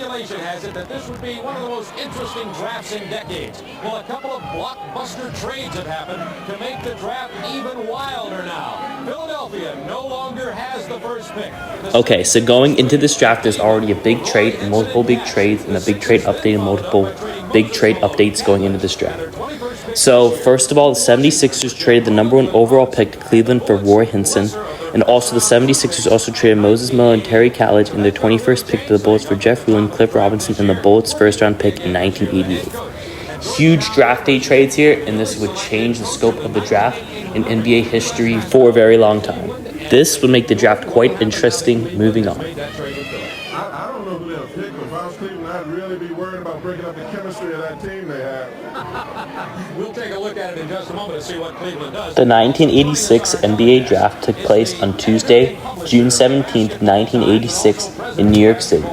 speculation has it that this would be one of the most interesting drafts in decades. Well, a couple of blockbuster trades have happened to make the draft even wilder now. Philadelphia no longer has the first pick. Okay, so going into this draft, there's already a big trade and multiple big trades and a big trade update and multiple big trade updates going into this draft. So, first of all, the 76ers traded the number 1 overall pick to Cleveland for Roy Hinson, and also the 76ers also traded Moses Miller and Terry College in their 21st pick to the Bullets for Jeff Ruland, Cliff Robinson, and the Bullets' first-round pick in 1988. Huge draft day trades here, and this would change the scope of the draft in NBA history for a very long time. This would make the draft quite interesting. Moving on. I don't know who they'll pick, but if I was Cleveland, I'd really be worried about breaking up the chemistry of that team they have. We'll take a look at it in just a moment to see what Cleveland does. The 1986 NBA draft took place on Tuesday, June 17, 1986, in New York City.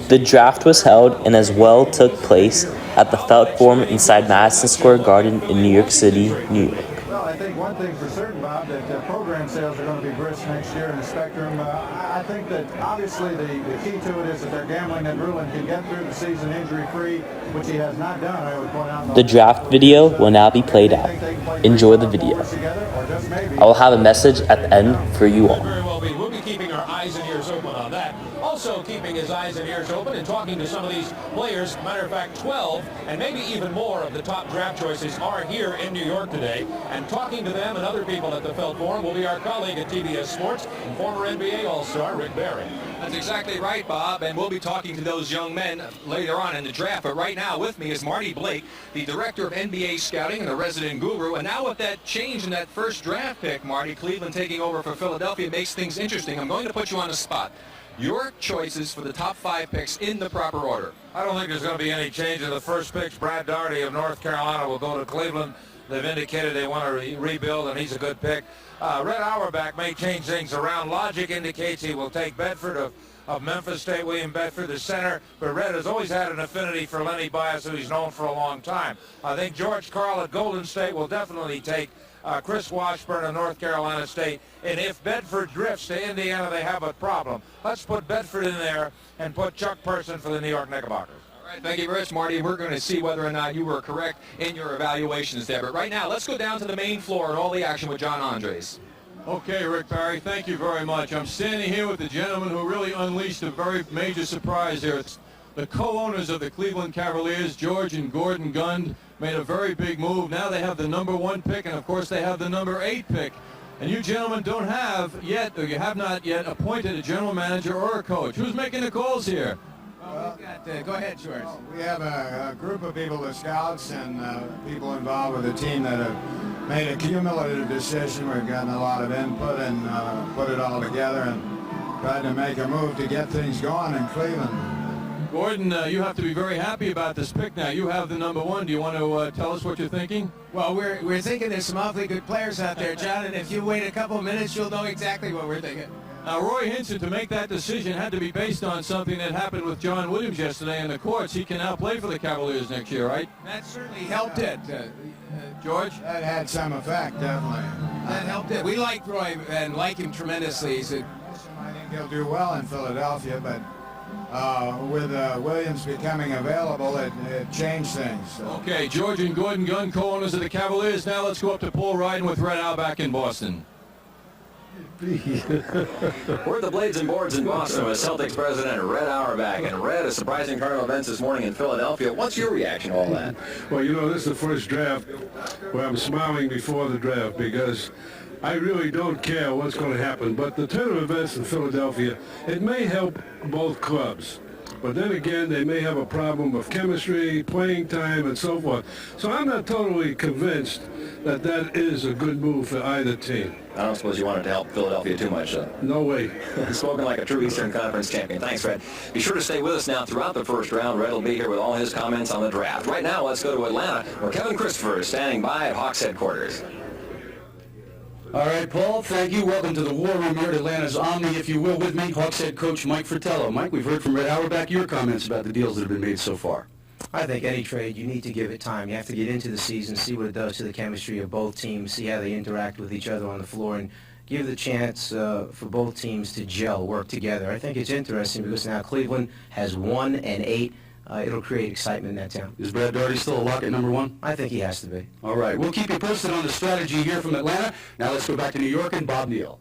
The draft was held and as well took place at the Felt Forum inside Madison Square Garden in New York City, New York. Well, I think one thing for certain, Bob, that program sales are going to be brisk next year in the Spectrum. I think that obviously the key to it is that they're gambling that Ruland can get through the season injury-free, which he has not done, I would point out. The draft video will now be played out. Enjoy the video. I will have a message at the end for you all. Very well be. We'll be keeping our eyes and ears open on that. Also keeping his eyes and ears open and talking to some of these players. Matter of fact, 12 and maybe even more of the top draft choices are here in New York today. And talking to them and other people at the Felt Forum will be our colleague at TBS Sports and former NBA All-Star Rick Barry. That's exactly right, Bob, and we'll be talking to those young men later on in the draft. But right now with me is Marty Blake, the director of NBA scouting and a resident guru. And now with that change in that first draft pick, Marty, Cleveland taking over for Philadelphia makes things interesting. I'm going to put you on the spot. Your choices for the top 5 picks in the proper order. I don't think there's going to be any change in the first picks. Brad Daugherty of North Carolina will go to Cleveland. They've indicated they want to rebuild, and he's a good pick. Red Auerbach may change things around. Logic indicates he will take Bedford of Memphis State, William Bedford, the center. But Red has always had an affinity for Lenny Bias, who he's known for a long time. I think George Karl at Golden State will definitely take Chris Washburn of North Carolina State. And if Bedford drifts to Indiana, they have a problem. Let's put Bedford in there and put Chuck Person for the New York Knickerbockers. All right, thank you very much, Marty. We're going to see whether or not you were correct in your evaluations there. But right now, let's go down to the main floor and all the action with John Andres. Okay, Rick Barry, thank you very much. I'm standing here with the gentleman who really unleashed a very major surprise here. It's the co-owners of the Cleveland Cavaliers, George and Gordon Gund, made a very big move. Now they have the number 1 pick, and of course they have the number 8 pick. And you gentlemen don't have yet, or you have not yet appointed a general manager or a coach. Who's making the calls here? Well, go ahead, George. We have a group of people, the scouts and people involved with the team that have made a cumulative decision. We've gotten a lot of input and put it all together and tried to make a move to get things going in Cleveland. Gordon, you have to be very happy about this pick now. You have the number 1. Do you want to tell us what you're thinking? Well, we're thinking there's some awfully good players out there, John, and if you wait a couple of minutes, you'll know exactly what we're thinking. Now, Roy Hinson, to make that decision, had to be based on something that happened with John Williams yesterday in the courts. He can now play for the Cavaliers next year, right? That certainly helped it. George? That had some effect, definitely. That helped it. We like Roy and like him tremendously. I think he'll do well in Philadelphia, but with Williams becoming available, it changed things. So. Okay, George and Gordon Gund, co-owners of the Cavaliers. Now let's go up to Paul Ryden with Red Auerbach in Boston. We're at the Blades and Boards in Boston with Celtics president Red Auerbach. And Red, a surprising turn of events this morning in Philadelphia. What's your reaction to all that? Well, you know, this is the first draft where I'm smiling before the draft because I really don't care what's going to happen. But the turn of events in Philadelphia, it may help both clubs. But then again, they may have a problem of chemistry, playing time, and so forth. So I'm not totally convinced that that is a good move for either team. I don't suppose you wanted to help Philadelphia too much, though. No way. Spoken like a true Eastern Conference champion. Thanks, Red. Be sure to stay with us now throughout the first round. Red will be here with all his comments on the draft. Right now, let's go to Atlanta, where Kevin Christopher is standing by at Hawks headquarters. All right, Paul, thank you. Welcome to the War Room here at Atlanta's Omni, if you will. With me, Hawks head coach Mike Fratello. Mike, we've heard from Red Auerbach your comments about the deals that have been made so far. I think any trade, you need to give it time. You have to get into the season, see what it does to the chemistry of both teams, see how they interact with each other on the floor, and give the chance for both teams to gel, work together. I think it's interesting because now Cleveland has 1-8. It'll create excitement in that town. Is Brad Daugherty still a lock at number one? I think he has to be. All right. We'll keep you posted on the strategy here from Atlanta. Now let's go back to New York and Bob Neal.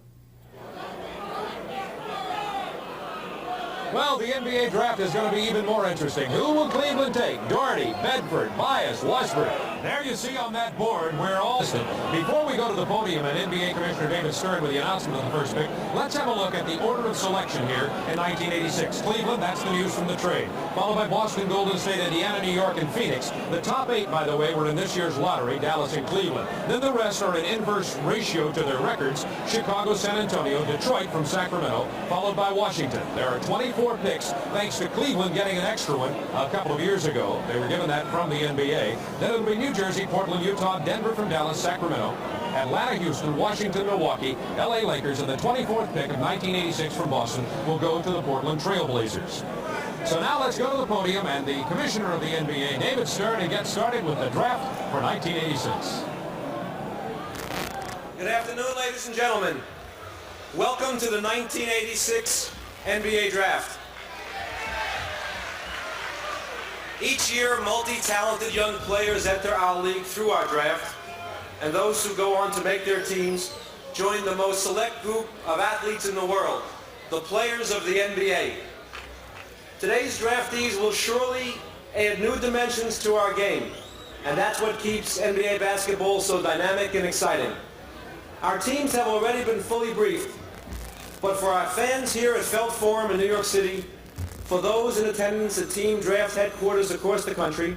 Well, the NBA draft is going to be even more interesting. Who will Cleveland take? Daugherty, Bedford, Bias, Washburn. There you see on that board where all... Before we go to the podium and NBA Commissioner David Stern with the announcement of the first pick, let's have a look at the order of selection here in 1986. Cleveland, that's the news from the trade. Followed by Boston, Golden State, Indiana, New York, and Phoenix. The top 8, by the way, were in this year's lottery, Dallas and Cleveland. Then the rest are in inverse ratio to their records. Chicago, San Antonio, Detroit from Sacramento, followed by Washington. There are 24 picks, thanks to Cleveland getting an extra one a couple of years ago. They were given that from the NBA. Then it'll be New Jersey, Portland, Utah, Denver from Dallas, Sacramento, Atlanta, Houston, Washington, Milwaukee, LA Lakers, and the 24th pick of 1986 from Boston will go to the Portland Trail Blazers. So now let's go to the podium and the commissioner of the NBA, David Stern, and get started with the draft for 1986. Good afternoon, ladies and gentlemen. Welcome to the 1986 NBA Draft. Each year, multi-talented young players enter our league through our draft, and those who go on to make their teams join the most select group of athletes in the world, the players of the NBA. Today's draftees will surely add new dimensions to our game, and that's what keeps NBA basketball so dynamic and exciting. Our teams have already been fully briefed, but for our fans here at Felt Forum in New York City, for those in attendance at team draft headquarters across the country,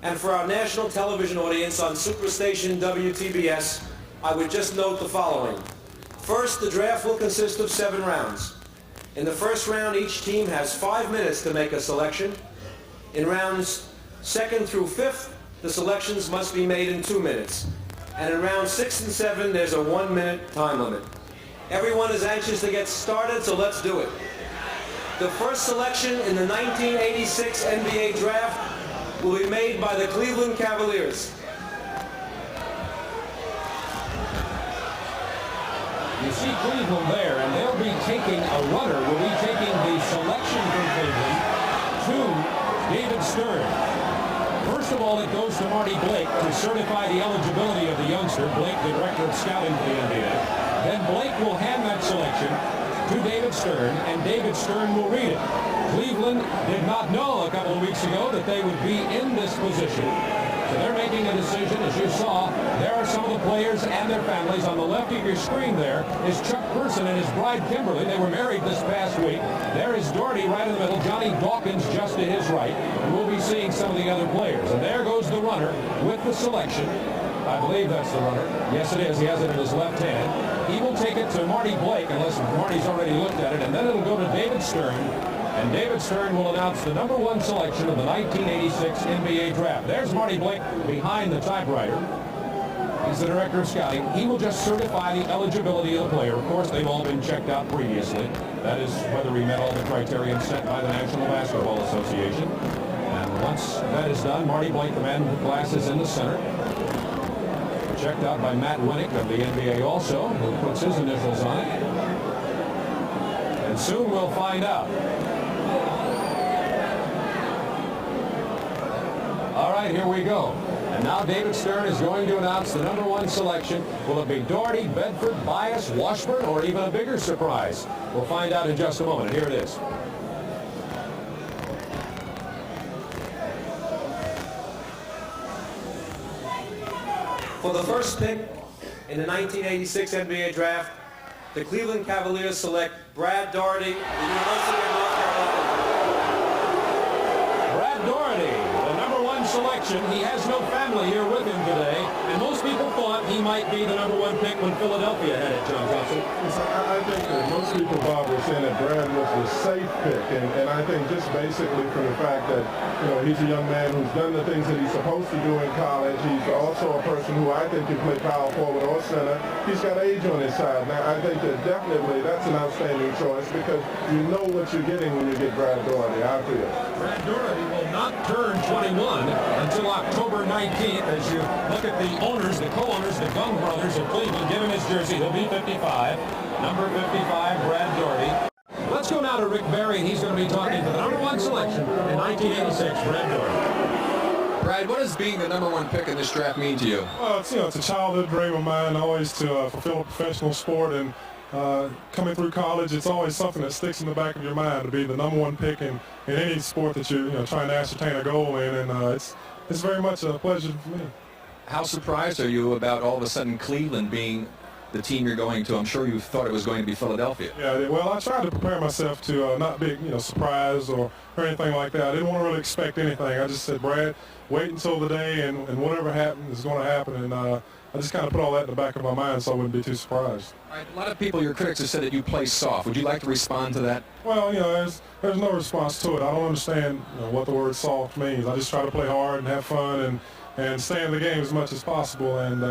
and for our national television audience on Superstation WTBS, I would just note the following. First, the draft will consist of 7 rounds. In the first round, each team has 5 minutes to make a selection. In rounds 2nd through 5th, the selections must be made in 2 minutes. And in rounds 6 and 7, there's a 1-minute time limit. Everyone is anxious to get started, so let's do it. The first selection in the 1986 NBA Draft will be made by the Cleveland Cavaliers. You see Cleveland there, and they'll be taking a runner. Will be taking the selection from Cleveland to David Stern. First of all, it goes to Marty Blake to certify the eligibility of the youngster. Blake, the director of scouting for the NBA. Then Blake will hand that selection to David Stern, and David Stern will read it. Cleveland did not know a couple of weeks ago that they would be in this position. So they're making a decision. As you saw, there are some of the players and their families. On the left of your screen there is Chuck Person and his bride Kimberly. They were married this past week. There is Daugherty right in the middle. Johnny Dawkins just to his right. And we'll be seeing some of the other players. And there goes the runner with the selection. I believe that's the runner. Yes, it is. He has it in his left hand. He will take it to Marty Blake, unless Marty's already looked at it, and then it'll go to David Stern, and David Stern will announce the number 1 selection of the 1986 NBA Draft. There's Marty Blake behind the typewriter. He's the director of scouting. He will just certify the eligibility of the player. Of course, they've all been checked out previously. That is whether he met all the criteria set by the National Basketball Association. And once that is done, Marty Blake, the man with glasses in the center, checked out by Matt Winnick of the NBA also, who puts his initials on it. And soon we'll find out. All right, here we go. And now David Stern is going to announce the number 1 selection. Will it be Daugherty, Bedford, Bias, Washburn, or even a bigger surprise? We'll find out in just a moment. Here it is. For the first pick in the 1986 NBA Draft, the Cleveland Cavaliers select Brad Daugherty of the University of North Carolina. Brad Daugherty, the number 1 selection. He has no family here with him today, and most people thought he might be the number 1 pick when Philadelphia had it, John Thompson. I think that most people, Bob, were saying that Brad was the safe pick, and I think just basically from the fact that, you know, he's a young man who's done the things that he's supposed to do in college. He's also a person who I think can play power forward or center. He's got age on his side. Now, I think that definitely that's an outstanding choice because you know what you're getting when you get Brad Daugherty out there. Brad Daugherty will not turn 21 until October 19th. As you look at the owners, the co-owners, the Gung brothers of Cleveland, give him his jersey. He'll be 55. Number 55, Brad Daugherty. Let's go now to Rick Barry, and he's going to be talking to the number 1 selection in 1986, Brad Daugherty. Brad, what does being the number 1 pick in this draft mean to you? Well, it's a childhood dream of mine, always to fulfill a professional sport, and coming through college, it's always something that sticks in the back of your mind to be the number 1 pick in any sport that you're trying to ascertain a goal in, and it's very much a pleasure for me. How surprised are you about all of a sudden Cleveland being the team you're going to? I'm sure you thought it was going to be Philadelphia. Yeah, well, I tried to prepare myself to not be, surprised or anything like that. I didn't want to really expect anything. I just said, Brad, wait until the day, and whatever happens is going to happen. And I just kind of put all that in the back of my mind so I wouldn't be too surprised. All right, a lot of people, your critics, have said that you play soft. Would you like to respond to that? Well, there's no response to it. I don't understand what the word soft means. I just try to play hard and have fun and stay in the game as much as possible. And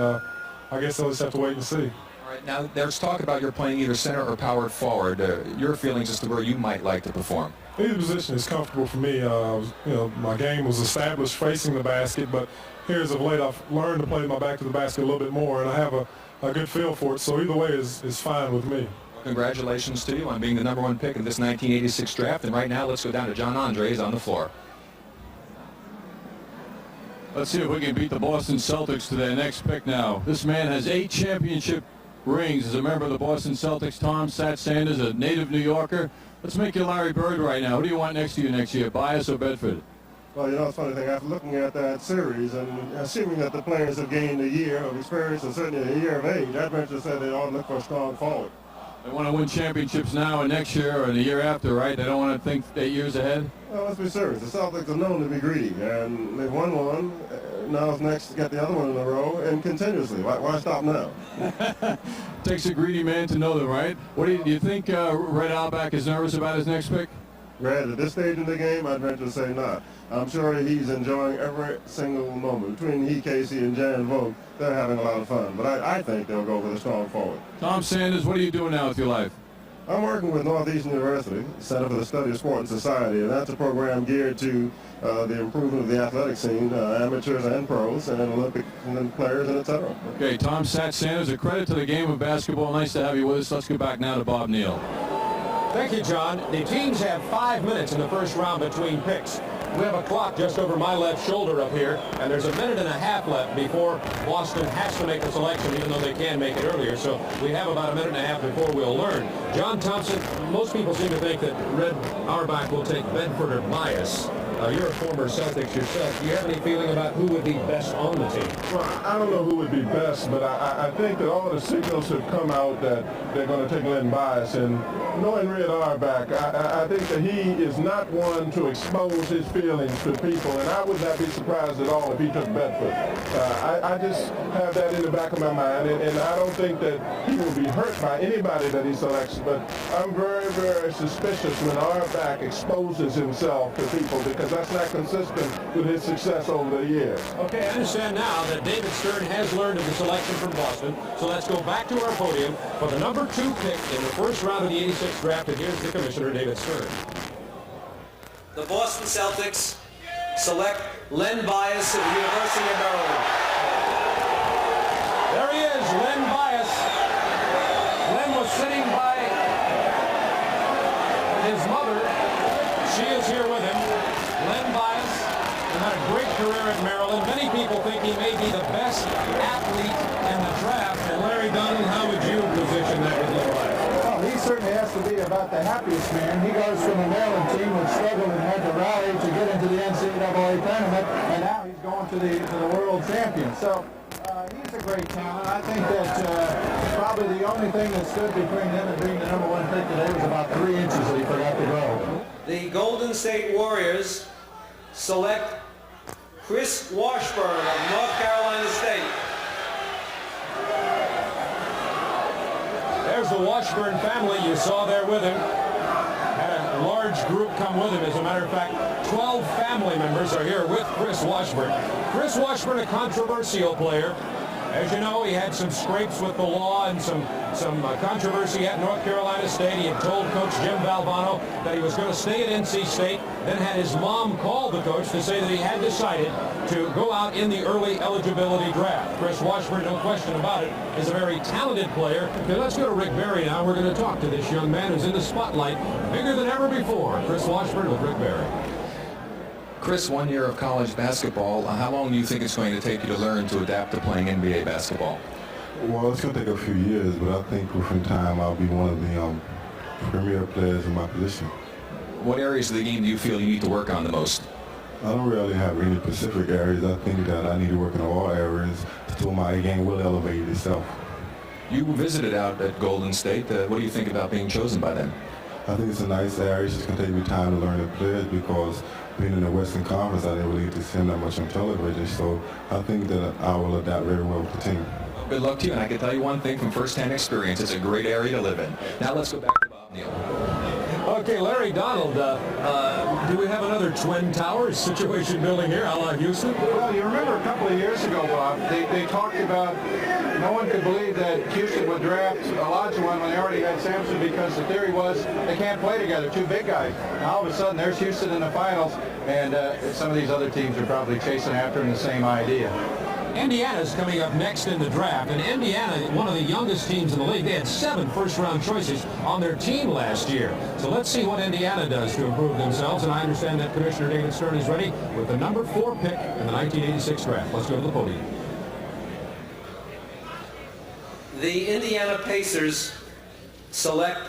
I guess I'll just have to wait and see. All right, now there's talk about you're playing either center or powered forward. Your feelings as to where you might like to perform? Either position is comfortable for me. My game was established facing the basket, but here as of late I've learned to play my back to the basket a little bit more, and I have a good feel for it. So either way is fine with me. Well, congratulations to you on being the number 1 pick in this 1986 draft. And right now, let's go down to John Andres on the floor. Let's see if we can beat the Boston Celtics to their next pick now. This man has 8 championship rings as a member of the Boston Celtics. Tom "Sat" Sanders, a native New Yorker. Let's make you Larry Bird right now. Who do you want next to you next year, Bias or Bedford? Well, it's a funny thing. After looking at that series and assuming that the players have gained a year of experience and certainly a year of age, I'd venture to say they ought to look for a strong forward. They want to win championships now and next year or the year after, right? They don't want to think 8 years ahead? Well, let's be serious. The Celtics are known to be greedy, and they've won one. Now it's next to get the other one in a row, and continuously. Why stop now? Takes a greedy man to know them, right? What do you think Red Auerbach is nervous about his next pick? Red, at this stage in the game, I'd venture to say not. I'm sure he's enjoying every single moment. Between he, Casey, and Jan Vogt, they're having a lot of fun. But I think they'll go with a strong forward. Tom Sanders, what are you doing now with your life? I'm working with Northeastern University, Center for the Study of Sport and Society, and that's a program geared to the improvement of the athletic scene, amateurs and pros, and Olympic players, and et cetera. Okay, Tom "Sat" Sanders, a credit to the game of basketball. Nice to have you with us. Let's go back now to Bob Neal. Thank you, John. The teams have 5 minutes in the first round between picks. We have a clock just over my left shoulder up here, and there's a minute and a half left before Boston has to make a selection, even though they can make it earlier. So we have about a minute and a half before we'll learn. John Thompson, most people seem to think that Red Auerbach will take Bedford or Bias. You're a former Celtics yourself. Do you have any feeling about who would be best on the team? Well, I don't know who would be best, but I think that all the signals have come out that they're going to take Len Bias. And knowing Red Auerbach, I think that he is not one to expose his feelings to people, and I would not be surprised at all if he took Bedford. I just have that in the back of my mind, and I don't think that he will be hurt by anybody that he selects, but I'm very, very suspicious when Auerbach exposes himself to people, because that's not consistent with his success over the years. Okay, I understand now that David Stern has learned of the selection from Boston, so let's go back to our podium for the number 2 pick in the first round of the 86 draft, and here's the commissioner, David Stern. The Boston Celtics select Len Bias of the University of Maryland. There he is, Len Bias. Len was sitting by his mother. She is here with him. Len Bias had a great career at Maryland. Many people think he may be the best athlete in the draft. And Larry Dunn, how would you position that with Len Bias? Well, he certainly has to be about the happiest man. He goes from a Maryland team which struggled and had to rally to get into the NCAA tournament, and now he's going to the world champion. So he's a great talent. I think that probably the only thing that stood between him and being the number 1 pick today was about 3 inches that he forgot to grow. The Golden State Warriors select Chris Washburn of North Carolina State. There's the Washburn family you saw there with him. Had a large group come with him. As a matter of fact, 12 family members are here with Chris Washburn. Chris Washburn, a controversial player. As you know, he had some scrapes with the law and some controversy at North Carolina State. He had told Coach Jim Valvano that he was going to stay at NC State, then had his mom call the coach to say that he had decided to go out in the early eligibility draft. Chris Washburn, no question about it, is a very talented player. Okay, let's go to Rick Barry now. We're going to talk to this young man who's in the spotlight bigger than ever before. Chris Washburn with Rick Barry. Chris, 1 year of college basketball. How long do you think it's going to take you to learn to adapt to playing NBA basketball? Well, it's going to take a few years, but I think within time I'll be one of the premier players in my position. What areas of the game do you feel you need to work on the most? I don't really have any specific areas. I think that I need to work in all areas until my game will elevate itself. You visited out at Golden State. What do you think about being chosen by them? I think it's a nice area. It's just going to take me time to learn the players because being in the Western Conference, I didn't really get to see them that much on television. So I think that I will adapt very well with the team. Good luck to you, and I can tell you one thing from first-hand experience. It's a great area to live in. Now let's go back to Bob Neal. Okay, Larry Donald, do we have another Twin Towers situation building here, a la Houston? Well, you remember a couple of years ago, Bob, they talked about no one could believe that Houston would draft Olajuwon when they already had Sampson because the theory was they can't play together, two big guys. Now all of a sudden there's Houston in the finals, and some of these other teams are probably chasing after him the same idea. Indiana's coming up next in the draft, and Indiana, one of the youngest teams in the league, they had 7 first-round choices on their team last year. So let's see what Indiana does to improve themselves, and I understand that Commissioner David Stern is ready with the number 4 pick in the 1986 draft. Let's go to the podium. The Indiana Pacers select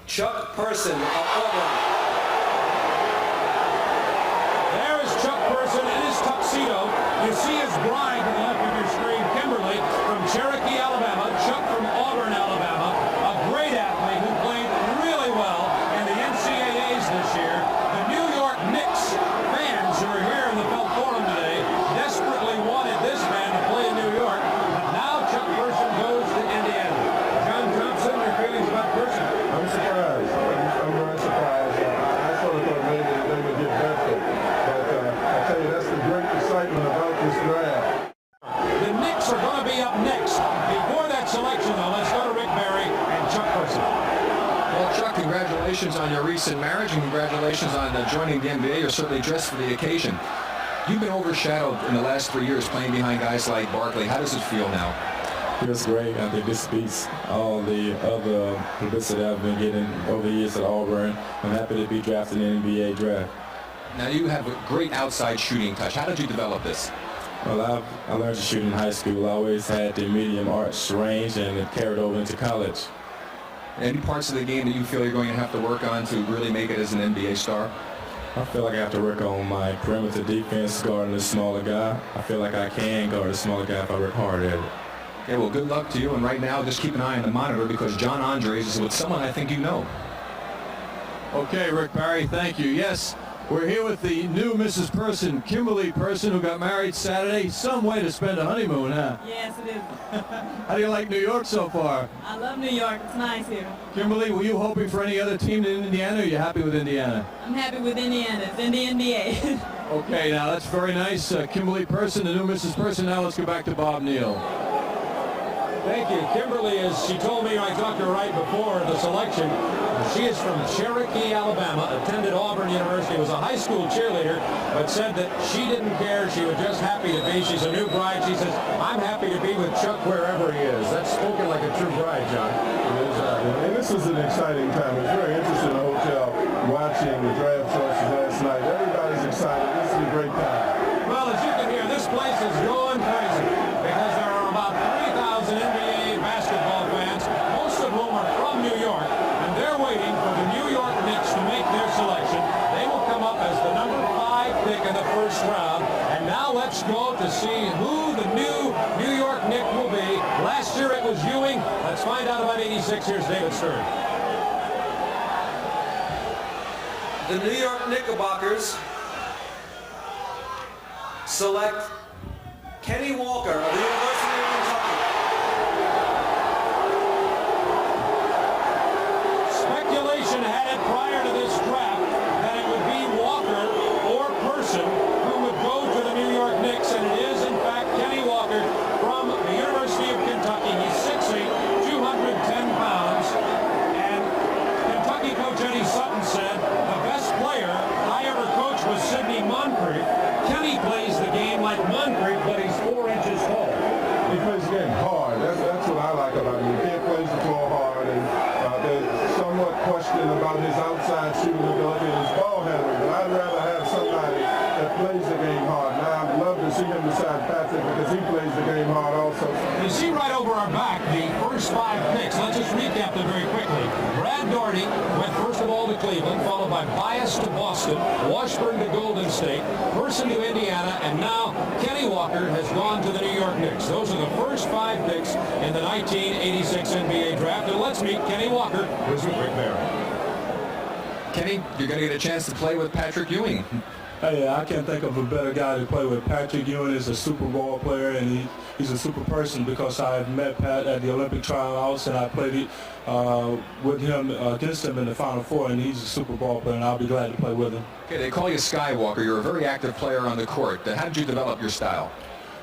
Chuck Person of Auburn. There is Chuck Person in his tuxedo. You see his bride to the left of your screen, Kimberly from Cherokee, Alabama. Chuck from Auburn, Alabama. A great athlete who played really well in the NCAAs this year. The New York Knicks fans who are here in the Felt Forum today desperately wanted this man to play in New York. But now Chuck Person goes to Indiana. John Thompson, your feelings about Person? I'm surprised. I'm very surprised. I sort of thought maybe they would get Bedford. But I tell you, that's the great excitement about this draft. The Knicks are going to be up next. Before that selection, though, let's go to Rick Barry and Chuck Person. Well, Chuck, congratulations on your recent marriage and congratulations on joining the NBA. You're certainly dressed for the occasion. You've been overshadowed in the last 3 years playing behind guys like Barkley. How does it feel now? Feels great. I think this beats all the other publicity I've been getting over the years at Auburn. I'm happy to be drafted in the NBA draft. Now you have a great outside shooting touch. How did you develop this? Well, I learned to shoot in high school. I always had the medium arch range and it carried over into college. Any parts of the game that you feel you're going to have to work on to really make it as an NBA star? I feel like I have to work on my perimeter defense guarding the smaller guy. I feel like I can guard the smaller guy if I work hard at it. Okay, well, good luck to you. And right now, just keep an eye on the monitor because John Andres is with someone I think you know. Okay, Rick Barry, thank you. Yes, we're here with the new Mrs. Person, Kimberly Person, who got married Saturday. Some way to spend a honeymoon, huh? Yes, it is. How do you like New York so far? I love New York. It's nice here. Kimberly, were you hoping for any other team in Indiana, or are you happy with Indiana? I'm happy with Indiana. It's in the NBA. Okay, now that's very nice. Kimberly Person, the new Mrs. Person. Now let's go back to Bob Neal. Thank you. Kimberly, as she told me, I talked to her right before the selection. She is from Cherokee, Alabama, attended Auburn University, was a high school cheerleader, but said that she didn't care. She was just happy to be. She's a new bride. She says, I'm happy to be with Chuck wherever he is. That's spoken like a true bride, John. And this is an exciting time. It's very interesting in the hotel watching the draft choices last night. Everybody's excited. This is a great time. Well, as you can hear, this place is going crazy because there are about 3,000 NBA basketball fans, most of whom are from New York, and they're waiting for the New York Knicks to make their selection. They will come up as the number 5 pick in the first round. And now let's go to see who the new New York Knick will be. Last year it was Ewing. Let's find out about 86. Here's David Stern. The New York Knickerbockers select Kenny Walker of the University of Kentucky. Speculation had it prior to this draft that it would be Walker or Person who would go to the New York Knicks, and it is, in fact, Kenny Walker from the University Moncrief. Kenny plays the game like Moncrief, but he's 4 inches tall. He plays the game hard. That's what I like about him. He plays the floor hard, and there's somewhat question about his outside shooting ability and his ball handling. But I'd rather have somebody that plays the game hard. Now, I'd love to see him beside Patrick because he plays the game hard also. You see right over our back the first 5 picks. Let's just recap them very quickly. Brad Daugherty went first of all to Cleveland, followed by Bias to Boston, Washburn to Golden State, Person to Indiana, and now Kenny Walker has gone to the New York Knicks. Those are the first 5 picks in the 1986 NBA draft. And let's meet Kenny Walker, who's with Rick Barry. Kenny, you're going to get a chance to play with Patrick Ewing. Hey, I can't think of a better guy to play with. Patrick Ewing is a Super Bowl player, and he's a super person because I met Pat at the Olympic tryouts, and I played with him against him in the Final Four, and he's a Super Bowl player, and I'll be glad to play with him. Okay, they call you Skywalker. You're a very active player on the court. How did you develop your style?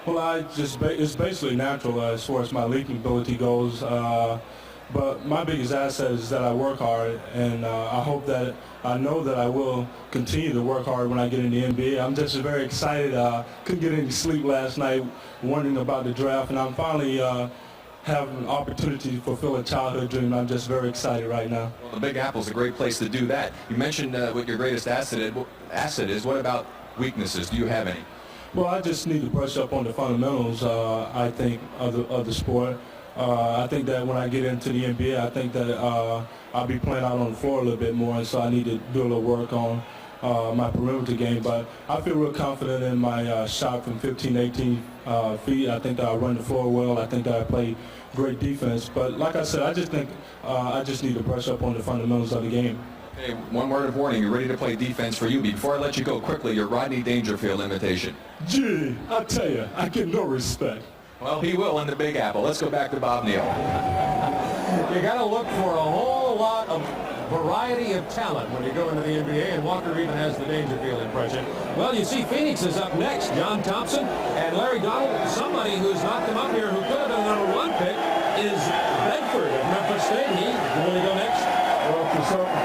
Well, it's basically natural as far as my leaping ability goes. But my biggest asset is that I work hard, and I know that I will continue to work hard when I get in the NBA. I'm just very excited. Couldn't get any sleep last night wondering about the draft, and I'm finally having an opportunity to fulfill a childhood dream. I'm just very excited right now. Well, the Big Apple's a great place to do that. You mentioned what your greatest asset is. What about weaknesses? Do you have any? Well, I just need to brush up on the fundamentals, I think, of the sport. I think that when I get into the NBA, I think that I'll be playing out on the floor a little bit more, and so I need to do a little work on my perimeter game. But I feel real confident in my shot from 15, 18 feet. I think that I run the floor well. I think that I play great defense. But like I said, I just think I just need to brush up on the fundamentals of the game. Okay, one word of warning. You're ready to play defense for you. Before I let you go, quickly, your Rodney Dangerfield imitation. Gee, I tell you, I get no respect. Well, he will in the Big Apple. Let's go back to Bob Neal. You got to look for a whole lot of variety of talent when you go into the NBA, and Walker even has the Dangerfield impression. Well, you see Phoenix is up next. John Thompson and Larry Donald. Somebody who's knocked them up here who could have been the number 1 pick is Bedford of Memphis State. He will go next. Well,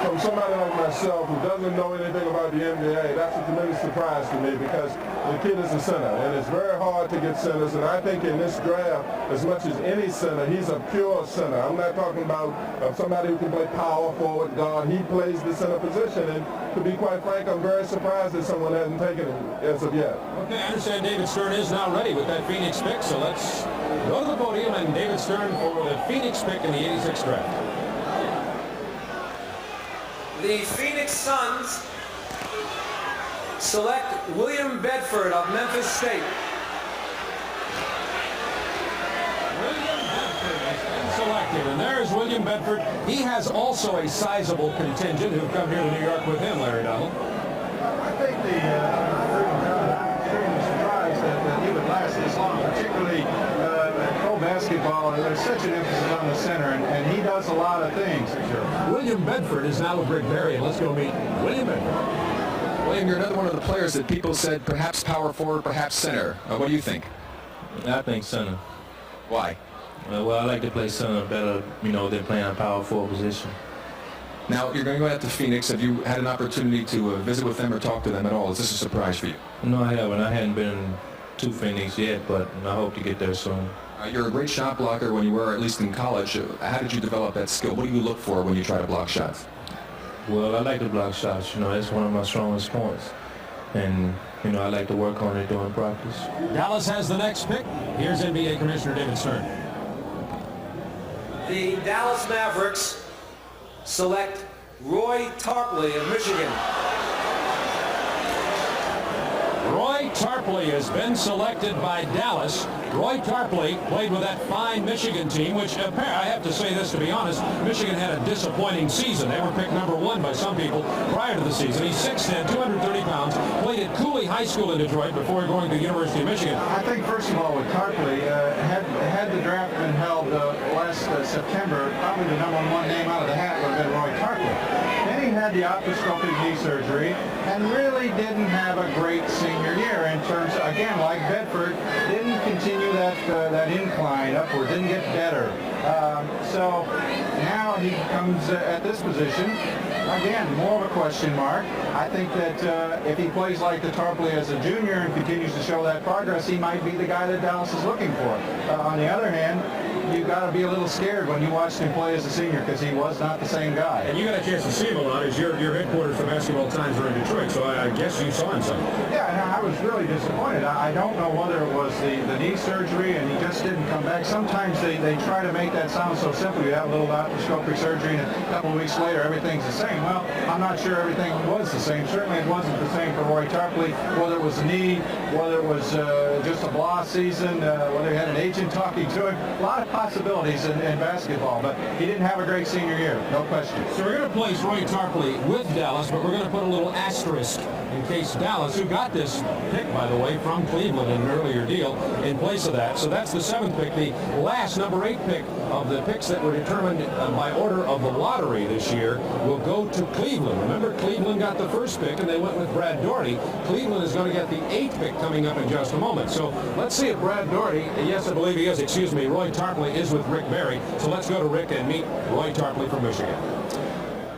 from somebody like myself who doesn't know anything about the NBA, that's a tremendous surprise to me because the kid is a center, and it's very hard to get centers. And I think in this draft, as much as any center, he's a pure center. I'm not talking about somebody who can play power forward, guard. He plays the center position, and to be quite frank, I'm very surprised that someone hasn't taken him as of yet. Okay, I understand David Stern is now ready with that Phoenix pick, so let's go to the podium and David Stern for the Phoenix pick in the 86 draft. The Phoenix Suns select William Bedford of Memphis State. William Bedford has been selected, and there's William Bedford. He has also a sizable contingent who've come here to New York with him, Larry Donald. I think I'm extremely surprised that he would last this long, particularly pro basketball. There's such an emphasis on the center, and he does a lot of things. William Bedford is now with Rick Barry, and let's go meet William Bedford. William, you're another one of the players that people said perhaps power forward, perhaps center. What do you think? I think center. Why? Well, I like to play center better, than playing a power forward position. Now, you're going to go out to Phoenix. Have you had an opportunity to visit with them or talk to them at all? Is this a surprise for you? No, I haven't. I hadn't been to Phoenix yet, but I hope to get there soon. You're a great shot blocker when you were, at least in college. How did you develop that skill? What do you look for when you try to block shots? Well, I like to block shots. That's one of my strongest points. And, I like to work on it during practice. Dallas has the next pick. Here's NBA Commissioner David Stern. The Dallas Mavericks select Roy Tarpley of Michigan. Roy Tarpley has been selected by Dallas. Roy Tarpley played with that fine Michigan team, which I have to say this to be honest, Michigan had a disappointing season. They were picked number 1 by some people prior to the season. He's 6'10", 230 pounds, played at Cooley High School in Detroit before going to the University of Michigan. I think, first of all, with Tarpley, had the draft been held last September, probably the number 1 name out of the hat would have been Roy Tarpley. Then he had the arthroscopic knee surgery and really didn't have a great senior year in terms, again, like Bedford, didn't continue that incline upward, didn't get better. So now he comes at this position, again, more of a question mark. I think that if he plays like the Tarpley as a junior and continues to show that progress, he might be the guy that Dallas is looking for. On the other hand, you got to be a little scared when you watched him play as a senior because he was not the same guy. And you got a chance to see him a lot as your headquarters for Basketball Times are in Detroit, so I guess you saw him some. Yeah, and I was really disappointed. I don't know whether it was the knee surgery and he just didn't come back. Sometimes they try to make that sound so simple. You have a little laparoscopic surgery and a couple of weeks later everything's the same. Well, I'm not sure everything was the same. Certainly it wasn't the same for Roy Tarpley, whether it was the knee, whether it was just a blah season, whether he had an agent talking to him. A lot of possibilities in basketball, but he didn't have a great senior year, no question. So we're going to place Roy Tarpley with Dallas, but we're going to put a little asterisk in case Dallas, who got this pick, by the way, from Cleveland in an earlier deal, in place of that. So that's the 7th pick. The last number 8 pick of the picks that were determined by order of the lottery this year will go to Cleveland. Remember, Cleveland got the 1st pick, and they went with Brad Daugherty. Cleveland is going to get the 8th pick coming up in just a moment. So let's see if Brad Daugherty, yes, I believe he is, excuse me, Roy Tarpley is with Rick Barry. So let's go to Rick and meet Roy Tarpley from Michigan.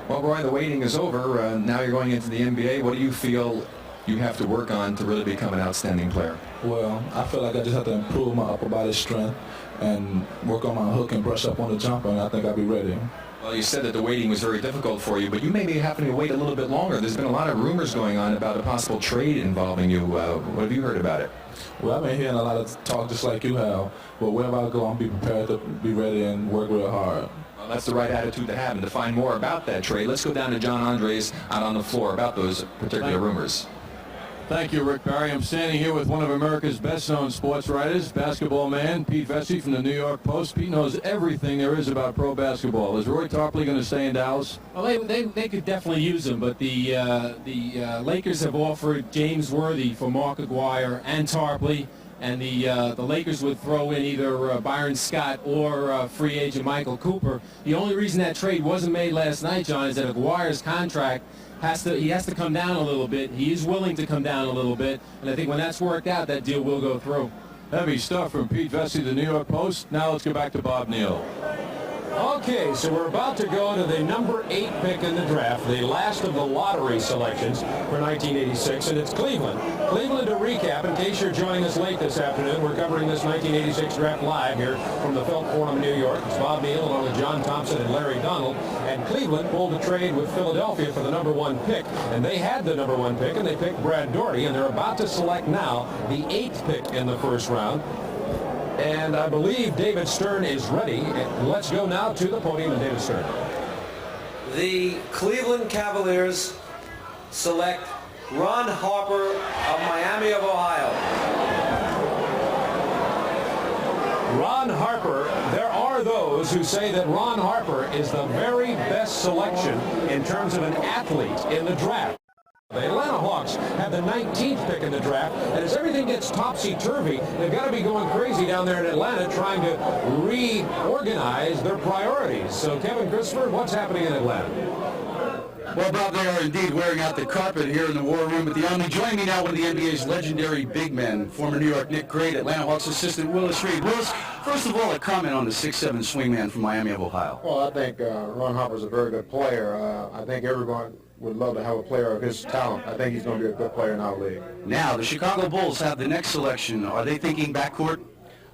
Well, Roy, the waiting is over. Now you're going into the NBA. What do you feel you have to work on to really become an outstanding player? Well, I feel like I just have to improve my upper body strength and work on my hook and brush up on the jumper, and I think I'll be ready. Well, you said that the waiting was very difficult for you, but you may be having to wait a little bit longer. There's been a lot of rumors going on about a possible trade involving you. What have you heard about it? Well, I've been hearing a lot of talk just like you have, but wherever I go, I'll be prepared to be ready and work real hard. Well, that's the right attitude to have. And to find more about that trade, let's go down to John Andres out on the floor about those particular rumors. Thank you, Rick Barry. I'm standing here with one of America's best-known sports writers, basketball man, Pete Vesey from the New York Post. Pete knows everything there is about pro basketball. Is Roy Tarpley going to stay in Dallas? Well, they could definitely use him, but the Lakers have offered James Worthy for Mark Aguirre and Tarpley, and the Lakers would throw in either Byron Scott or free agent Michael Cooper. The only reason that trade wasn't made last night, John, is that Aguirre's contract has to come down a little bit. He is willing to come down a little bit, and I think when that's worked out, that deal will go through. Heavy stuff from Pete Vesey, the New York Post. Now let's go back to Bob Neal. Okay, so we're about to go to the number 8 pick in the draft, the last of the lottery selections for 1986, and it's Cleveland. Cleveland, to recap, in case you're joining us late this afternoon, we're covering this 1986 draft live here from the Felt Forum in New York. It's Bob Neal along with John Thompson and Larry Donald, and Cleveland pulled a trade with Philadelphia for the number 1 pick, and they had the number 1 pick, and they picked Brad Daugherty, and they're about to select now the 8th pick in the first round. And I believe David Stern is ready. Let's go now to the podium and David Stern. The Cleveland Cavaliers select Ron Harper of Miami of Ohio. Ron Harper, there are those who say that Ron Harper is the very best selection in terms of an athlete in the draft. The Atlanta Hawks have the 19th pick in the draft, and as everything gets topsy-turvy, they've got to be going crazy down there in Atlanta trying to reorganize their priorities. So, Kevin Christopher, what's happening in Atlanta? Well, Bob, they are indeed wearing out the carpet here in the War Room at the Omni. Joining me now, one of the NBA's legendary big men, former New York Knicks great, Atlanta Hawks assistant Willis Reed. Willis, first of all, a comment on the 6'7" swingman from Miami of Ohio. Well, I think Ron Harper's a very good player. I think everyone would love to have a player of his talent. I think he's going to be a good player in our league. Now, the Chicago Bulls have the next selection. Are they thinking backcourt?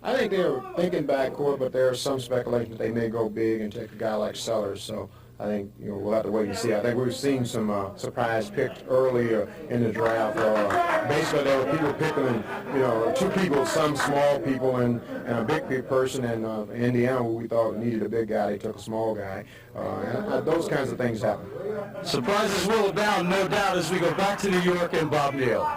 I think they're thinking backcourt, but there's some speculation that they may go big and take a guy like Sellers. So I think we'll have to wait and see. I think we've seen some surprise picks earlier in the draft. Basically, there were people picking, two people, some small people and a big person. And in Indiana, we thought needed a big guy, they took a small guy. And those kinds of things happen. Surprises will abound, no doubt, as we go back to New York and Bob Neal.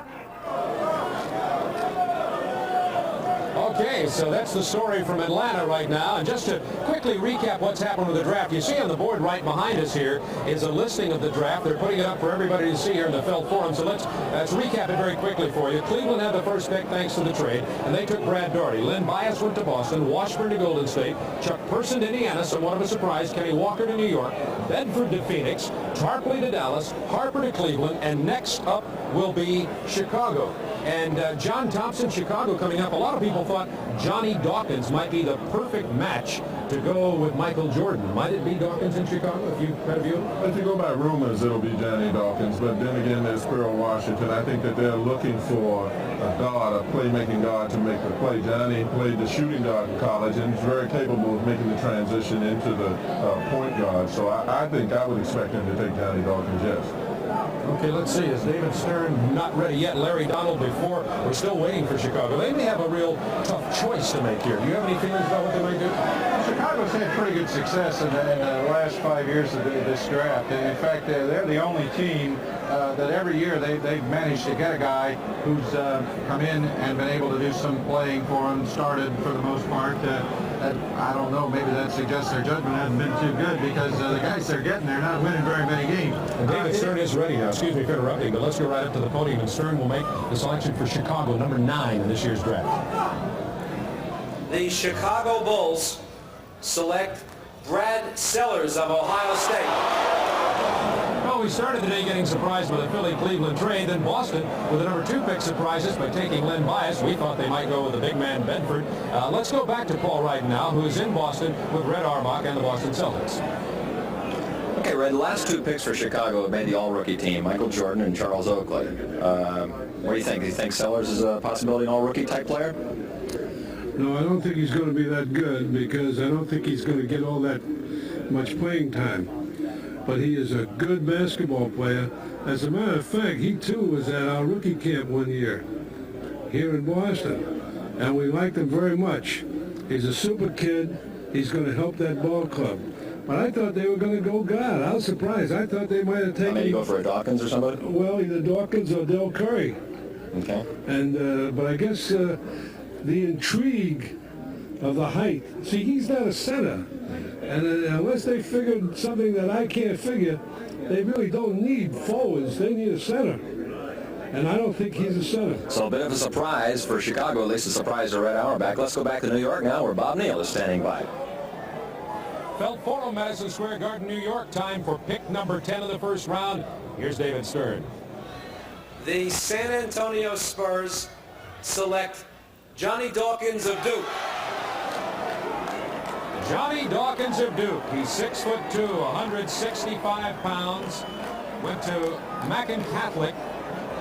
Okay, so that's the story from Atlanta right now. And just to quickly recap what's happened with the draft, you see on the board right behind us here is a listing of the draft. They're putting it up for everybody to see here in the Felt Forum. So let's recap it very quickly for you. Cleveland had the first pick thanks to the trade, and they took Brad Daugherty. Len Bias went to Boston, Washburn to Golden State, Chuck Person to Indiana, somewhat of a surprise, Kenny Walker to New York, Bedford to Phoenix, Tarpley to Dallas, Harper to Cleveland, and next up will be Chicago. And John Thompson, Chicago coming up. A lot of people thought Johnny Dawkins might be the perfect match to go with Michael Jordan. Might it be Dawkins in Chicago if you had a view? If you go by rumors, it'll be Johnny Dawkins, but then again, there's Pearl Washington. I think that they're looking for a guard, a playmaking guard to make the play. Johnny played the shooting guard in college and is very capable of making the transition into the point guard. So I think I would expect him to take Johnny Dawkins, yes. Okay, let's see. Is David Stern not ready yet? Larry Donald before. We're still waiting for Chicago. They may have a real tough choice to make here. Do you have any feelings about what they might do? Chicago's had pretty good success in the last 5 years of this draft. And in fact, they're the only team that every year they've managed to get a guy who's come in and been able to do some playing for them, started for the most part. I don't know, maybe that suggests their judgment hasn't been too good because the guys they're getting, they're not winning very many games. And David Stern is ready now. Excuse me for interrupting, but let's go right up to the podium, and Stern will make the selection for Chicago, number 9 in this year's draft. The Chicago Bulls select Brad Sellers of Ohio State. Well, we started the day getting surprised by the Philly-Cleveland trade. Then Boston, with the number 2 pick, surprises by taking Len Bias. We thought they might go with the big man Bedford. Let's go back to Paul Wright now, who is in Boston with Red Auerbach and the Boston Celtics. Okay, Red, the last 2 picks for Chicago have made the all-rookie team, Michael Jordan and Charles Oakley. What do you think? Do you think Sellers is a possibility, an all-rookie type player? No, I don't think he's going to be that good because I don't think he's going to get all that much playing time. But he is a good basketball player. As a matter of fact, he too was at our rookie camp one year here in Boston, and we liked him very much. He's a super kid. He's going to help that ball club. But I thought they were going to go guard. I was surprised. I thought they might have taken... Maybe go for a Dawkins or somebody? Well, either Dawkins or Dell Curry. Okay. And but I guess the intrigue of the height. See, he's not a center. And unless they figured something that I can't figure, they really don't need forwards. They need a center. And I don't think he's a center. So a bit of a surprise for Chicago, at least a surprise to Red Auerbach. Let's go back to New York now, where Bob Neal is standing by. Felt Forum, Madison Square Garden, New York. Time for pick number 10 of the first round. Here's David Stern. The San Antonio Spurs select Johnny Dawkins of Duke. Johnny Dawkins of Duke. He's 6'2", 165 pounds. Went to Mackin Catholic.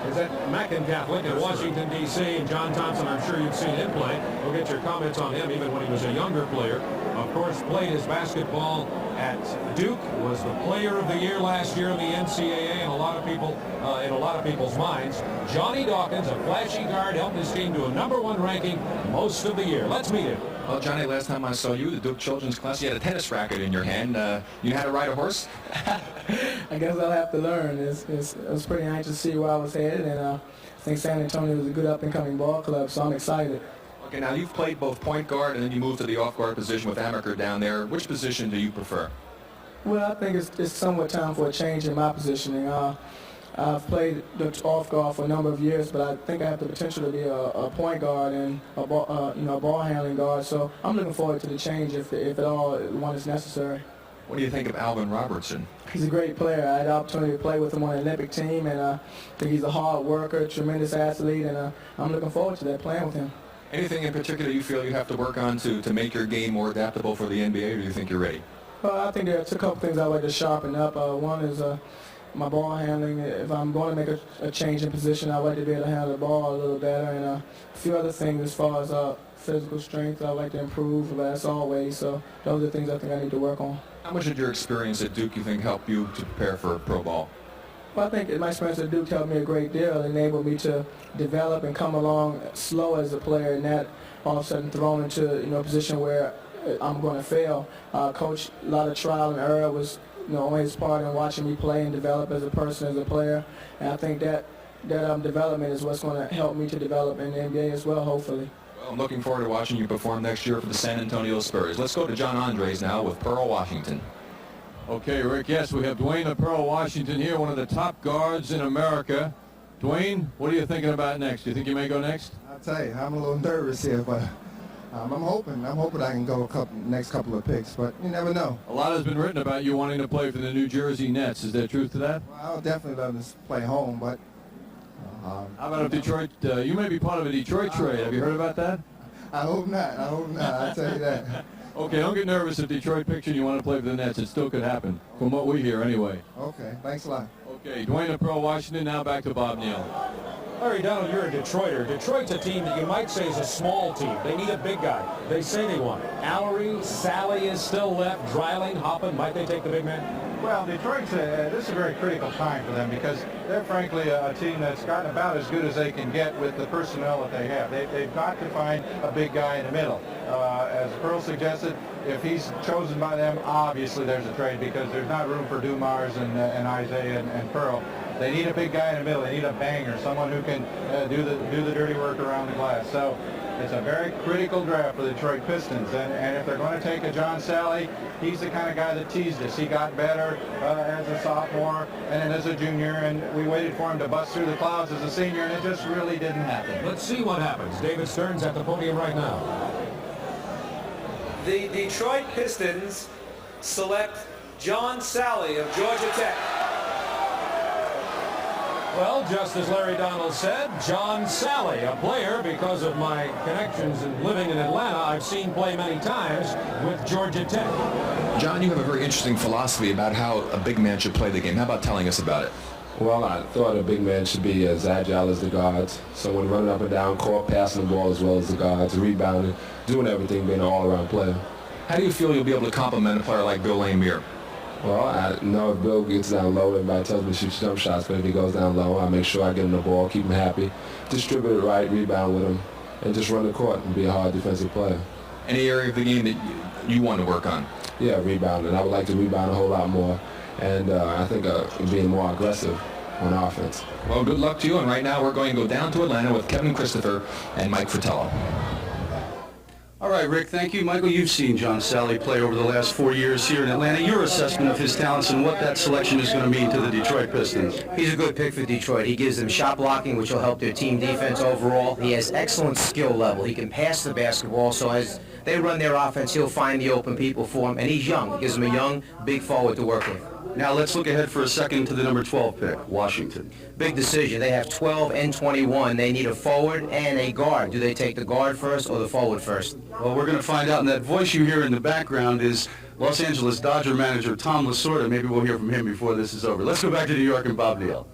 Is that Mackin Catholic in Washington, D.C. And John Thompson, I'm sure you've seen him play. We'll get your comments on him, even when he was a younger player. Of course, played his basketball at Duke. Was the player of the year last year in the NCAA, and a lot of people, in a lot of people's minds. Johnny Dawkins, a flashy guard, helped his team to a #1 ranking most of the year. Let's meet him. Well, Johnny, last time I saw you, the Duke children's class, you had a tennis racket in your hand. You know how to ride a horse? I guess I'll have to learn. I was pretty anxious to see where I was headed, and I think San Antonio was a good up-and-coming ball club, so I'm excited. Okay, now you've played both point guard and then you moved to the off-guard position with Amaker down there. Which position do you prefer? Well, I think it's somewhat time for a change in my positioning. I've played the off guard for a number of years, but I think I have the potential to be a point guard and a ball handling guard. So I'm looking forward to the change if at all one is necessary. What do you think of Alvin Robertson? He's a great player. I had the opportunity to play with him on the Olympic team, and I think he's a hard worker, tremendous athlete, and I'm looking forward to that, playing with him. Anything in particular you feel you have to work on to make your game more adaptable for the NBA, or do you think you're ready? Well, I think there's a couple things I'd like to sharpen up. One is my ball handling. If I'm going to make a change in position, I'd like to be able to handle the ball a little better, and a few other things as far as physical strength I'd like to improve, as always. So those are the things I think I need to work on. How much did your experience at Duke, you think, help you to prepare for pro ball? Well, I think my experience at Duke helped me a great deal. It enabled me to develop and come along slow as a player, and not all of a sudden thrown into a position where I'm going to fail. Coach, a lot of trial and error was on his part in watching me play and develop as a person, as a player. And I think that development is what's going to help me to develop in the NBA as well, hopefully. Well, I'm looking forward to watching you perform next year for the San Antonio Spurs. Let's go to John Andres now with Pearl Washington. Okay, Rick, yes, we have Dwayne Pearl Washington here, one of the top guards in America. Dwayne, what are you thinking about next? Do you think you may go next? I'll tell you, I'm a little nervous here, but I'm hoping I can go next couple of picks, but you never know. A lot has been written about you wanting to play for the New Jersey Nets. Is there truth to that? Well, I'll definitely love to play home, but... How about if Detroit, you may be part of a Detroit trade. Have you heard about that? I hope not. I'll tell you that. Okay, don't get nervous if Detroit picks you and you want to play for the Nets. It still could happen, from what we hear anyway. Okay, thanks a lot. Okay, Dwayne and Pearl Washington, now back to Bob Neal. Larry Donald, you're a Detroiter. Detroit's a team that you might say is a small team. They need a big guy. They say they want it. Allery, Sally is still left. Dreiling, Hoppen, might they take the big man? Well, Detroit's this is a very critical time for them because they're frankly a team that's gotten about as good as they can get with the personnel that they have. They've got to find a big guy in the middle. As Pearl suggested, if he's chosen by them, obviously there's a trade because there's not room for Dumars and Isaiah and Pearl. They need a big guy in the middle. They need a banger, someone who can do the dirty work around the glass. So it's a very critical draft for the Detroit Pistons. And if they're going to take a John Sally, he's the kind of guy that teased us. He got better as a sophomore and then as a junior, and we waited for him to bust through the clouds as a senior, and it just really didn't happen. Let's see what happens. David Stern's at the podium right now. The Detroit Pistons select John Sally of Georgia Tech. Well, just as Larry Donald said, John Sally, a player, because of my connections and living in Atlanta, I've seen play many times with Georgia Tech. John, you have a very interesting philosophy about how a big man should play the game. How about telling us about it? Well, I thought a big man should be as agile as the guards. So when running up and down court, passing the ball as well as the guards, rebounding, doing everything, being an all-around player. How do you feel you'll be able to complement a player like Bill Lamere? Well, I know if Bill gets down low, everybody tells me to shoot jump shots, but if he goes down low, I make sure I get him the ball, keep him happy, distribute it right, rebound with him, and just run the court and be a hard defensive player. Any area of the game that you want to work on? Yeah, rebounding. I would like to rebound a whole lot more, and I think being more aggressive on offense. Well, good luck to you, and right now we're going to go down to Atlanta with Kevin Christopher and Mike Fratello. All right, Rick, thank you. Michael, you've seen John Sally play over the last 4 years here in Atlanta. Your assessment of his talents and what that selection is going to mean to the Detroit Pistons. He's a good pick for Detroit. He gives them shot blocking, which will help their team defense overall. He has excellent skill level. He can pass the basketball, so as they run their offense, he'll find the open people for him. And he's young. It gives him a young, big forward to work with. Now let's look ahead for a second to the number 12 pick, Washington. Big decision. They have 12 and 21. They need a forward and a guard. Do they take the guard first or the forward first? Well, we're going to find out, and that voice you hear in the background is Los Angeles Dodger manager Tom Lasorda. Maybe we'll hear from him before this is over. Let's go back to New York and Bob Neal.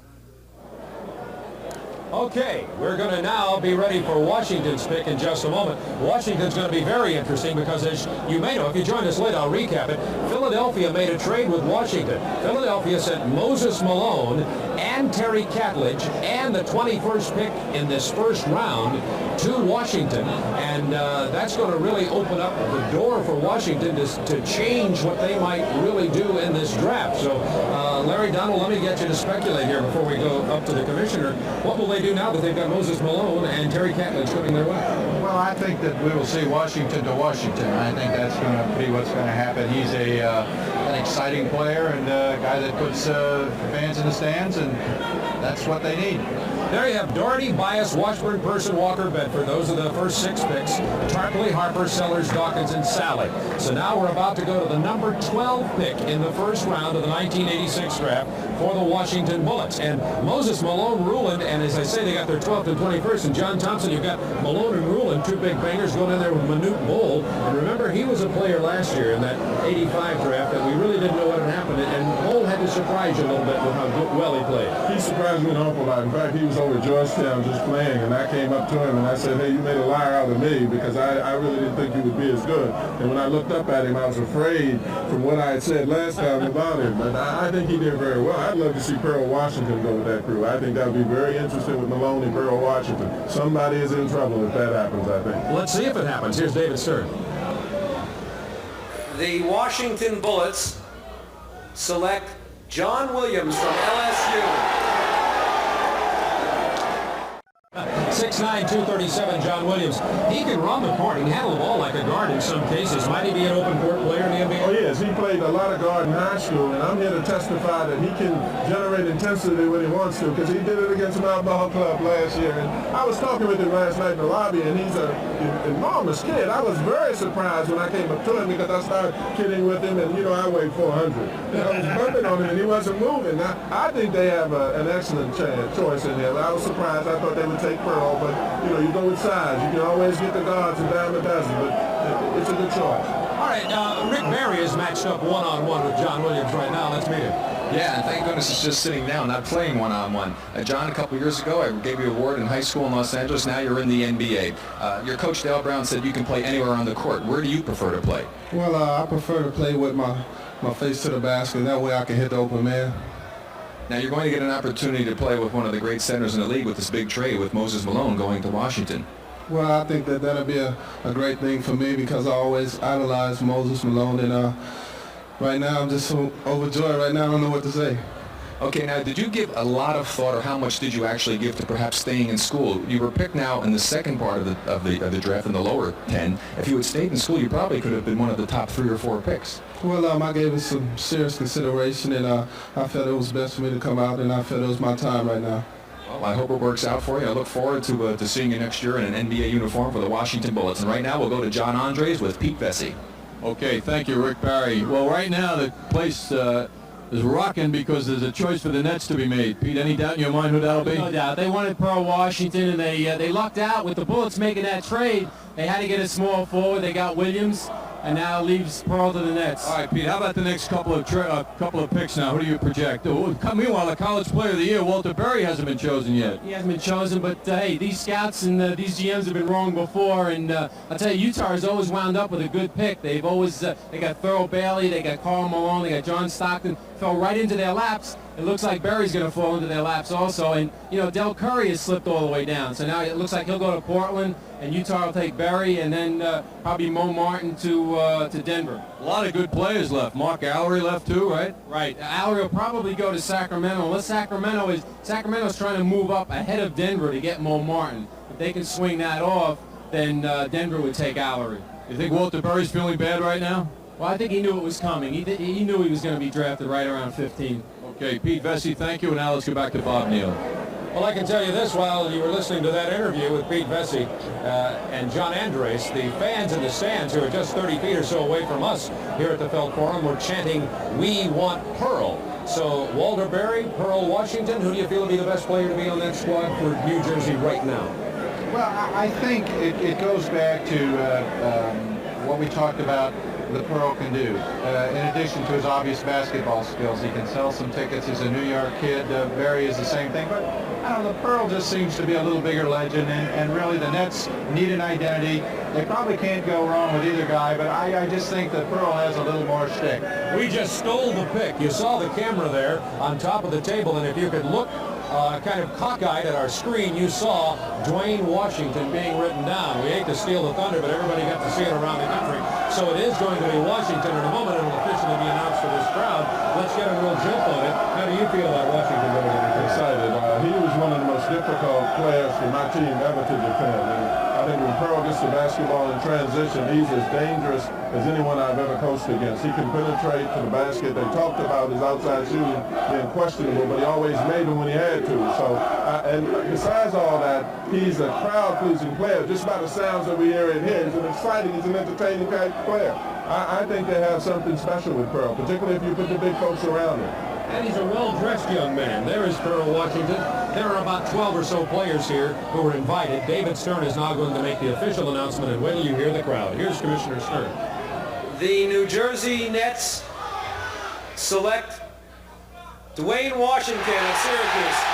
Okay, we're going to now be ready for Washington's pick in just a moment. Washington's going to be very interesting because, as you may know, if you joined us late, I'll recap it. Philadelphia made a trade with Washington. Philadelphia sent Moses Malone and Terry Catledge and the 21st pick in this first round to Washington. And that's going to really open up the door for Washington to change what they might really do in this draft. So, Larry Donald, let me get you to speculate here before we go up to the commissioner. What will they do now that they've got Moses Malone and Terry Catledge coming their way? Well, I think that we will see Washington to Washington. I think that's going to be what's going to happen. He's an exciting player and a guy that puts fans in the stands, and that's what they need. There you have Daugherty, Bias, Washburn, Person, Walker, Bedford. Those are the first 6 picks. Tarpley, Harper, Sellers, Dawkins, and Sally. So now we're about to go to the number 12 pick in the first round of the 1986 draft for the Washington Bullets. And Moses Malone, Ruland, and as I say, they got their 12th and 21st. And John Thompson, you've got Malone and Ruland, 2 big bangers going in there with Manute Bol. And remember, he was a player last year in that 85 draft that we really didn't know what had happened. And Bol had to surprise you a little bit with how well he played. He surprised me an awful lot. In fact, he was over at Georgetown just playing, and I came up to him and I said, hey, you made a liar out of me because I really didn't think he would be as good. And when I looked up at him, I was afraid from what I had said last time about him. But I think he did very well. I'd love to see Pearl Washington go with that crew. I think that would be very interesting with Malone and Pearl Washington. Somebody is in trouble if that happens, I think. Let's see if it happens. Here's David Stern. The Washington Bullets select John Williams from LSU. 6'9", 237, John Williams. He can run the court. He can handle the ball like a guard in some cases. Might he be an open court player in the NBA? Oh, yes. He played a lot of guard in high school, and I'm here to testify that he can generate intensity when he wants to, because he did it against Mount Ball Club last year. And I was talking with him last night in the lobby, and he's an enormous kid. I was very surprised when I came up to him because I started kidding with him, and, I weighed 400. And I was bumping on him, and he wasn't moving. I think they have an excellent choice in there. I was surprised. I thought they would take Pearl. But, you go with size. You can always get the guards a dime a dozen, but it's a good choice. All right, Rick Barry is matched up one-on-one with John Williams right now. Let's meet him. Yeah, and thank goodness he's just sitting down, not playing one-on-one. John, a couple years ago, I gave you an award in high school in Los Angeles. Now you're in the NBA. Your coach, Dell Brown, said you can play anywhere on the court. Where do you prefer to play? Well, I prefer to play with my face to the basket. That way I can hit the open man. Now you're going to get an opportunity to play with one of the great centers in the league with this big trade with Moses Malone going to Washington. Well, I think that'll be a great thing for me because I always idolized Moses Malone, and right now I'm just so overjoyed. Right now I don't know what to say. Okay, now did you give a lot of thought, or how much did you actually give to perhaps staying in school? You were picked now in the second part of the draft in the lower 10. If you had stayed in school, you probably could have been one of the top 3 or 4 picks. Well, I gave it some serious consideration, and I felt it was best for me to come out, and I felt it was my time right now. Well, I hope it works out for you. I look forward to seeing you next year in an NBA uniform for the Washington Bullets. And right now we'll go to John Andres with Pete Vesey. Okay, thank you, Rick Barry. Well, right now the place is rocking because there's a choice for the Nets to be made. Pete, any doubt in your mind who that'll be? No doubt. They wanted Pearl Washington, and they lucked out with the Bullets making that trade. They had to get a small forward. They got Williams, and now leaves Pearl to the Nets. All right, Pete, how about the next couple of picks now? Who do you project? Meanwhile, the College Player of the Year, Walter Berry, hasn't been chosen yet. He hasn't been chosen, but hey, these scouts and these GMs have been wrong before, and I'll tell you, Utah has always wound up with a good pick. They've always, they got Thurl Bailey, they got Karl Malone, they got John Stockton, fell right into their laps. It looks like Berry's going to fall into their laps also, and Dell Curry has slipped all the way down, so now it looks like he'll go to Portland, and Utah will take Berry, and then probably Mo Martin to Denver. A lot of good players left. Mark Allery left too, right? Right. Allery will probably go to Sacramento, unless Sacramento's trying to move up ahead of Denver to get Mo Martin. If they can swing that off, then Denver would take Allery. You think Walter Berry's feeling bad right now? Well, I think he knew it was coming. He knew he was going to be drafted right around 15. Okay, Pete Vesey, thank you, and now let's go back to Bob Neal. Well, I can tell you this, while you were listening to that interview with Pete Vesey and John Andres, the fans in the stands who are just 30 feet or so away from us here at the Felt Forum were chanting, "We want Pearl." So, Walter Berry, Pearl Washington, who do you feel would be the best player to be on that squad for New Jersey right now? Well, I think it goes back to what we talked about the Pearl can do. In addition to his obvious basketball skills, he can sell some tickets. He's a New York kid. Barry is the same thing. But, I don't know, Pearl just seems to be a little bigger legend, and really the Nets need an identity. They probably can't go wrong with either guy, but I just think that Pearl has a little more shtick. We just stole the pick. You saw the camera there on top of the table, and if you could look kind of cockeyed at our screen, you saw Dwayne Washington being written down. We hate to steal the thunder, but everybody got to see it around the country. So it is going to be Washington. In a moment, it will officially be announced to this crowd. Let's get a real jump on it. How do you feel about Washington going into this? Excited. He was one of the most difficult players for my team ever to defend. And I think when Pearl gets to basketball in transition, he's as dangerous as anyone I've ever coached against. He can penetrate to the basket. They talked about his outside shooting being questionable, but he always made them when he had to. So, and besides all that, he's a crowd-pleasing player. Just by the sounds that we hear in here, he's an exciting, he's an entertaining type player. I think they have something special with Pearl, particularly if you put the big folks around him. And he's a well-dressed young man. There is Pearl Washington. There are about 12 or so players here who were invited. David Stern is now going to make the official announcement, and wait till you hear the crowd. Here's Commissioner Stern. The New Jersey Nets select Dwayne Washington of Syracuse.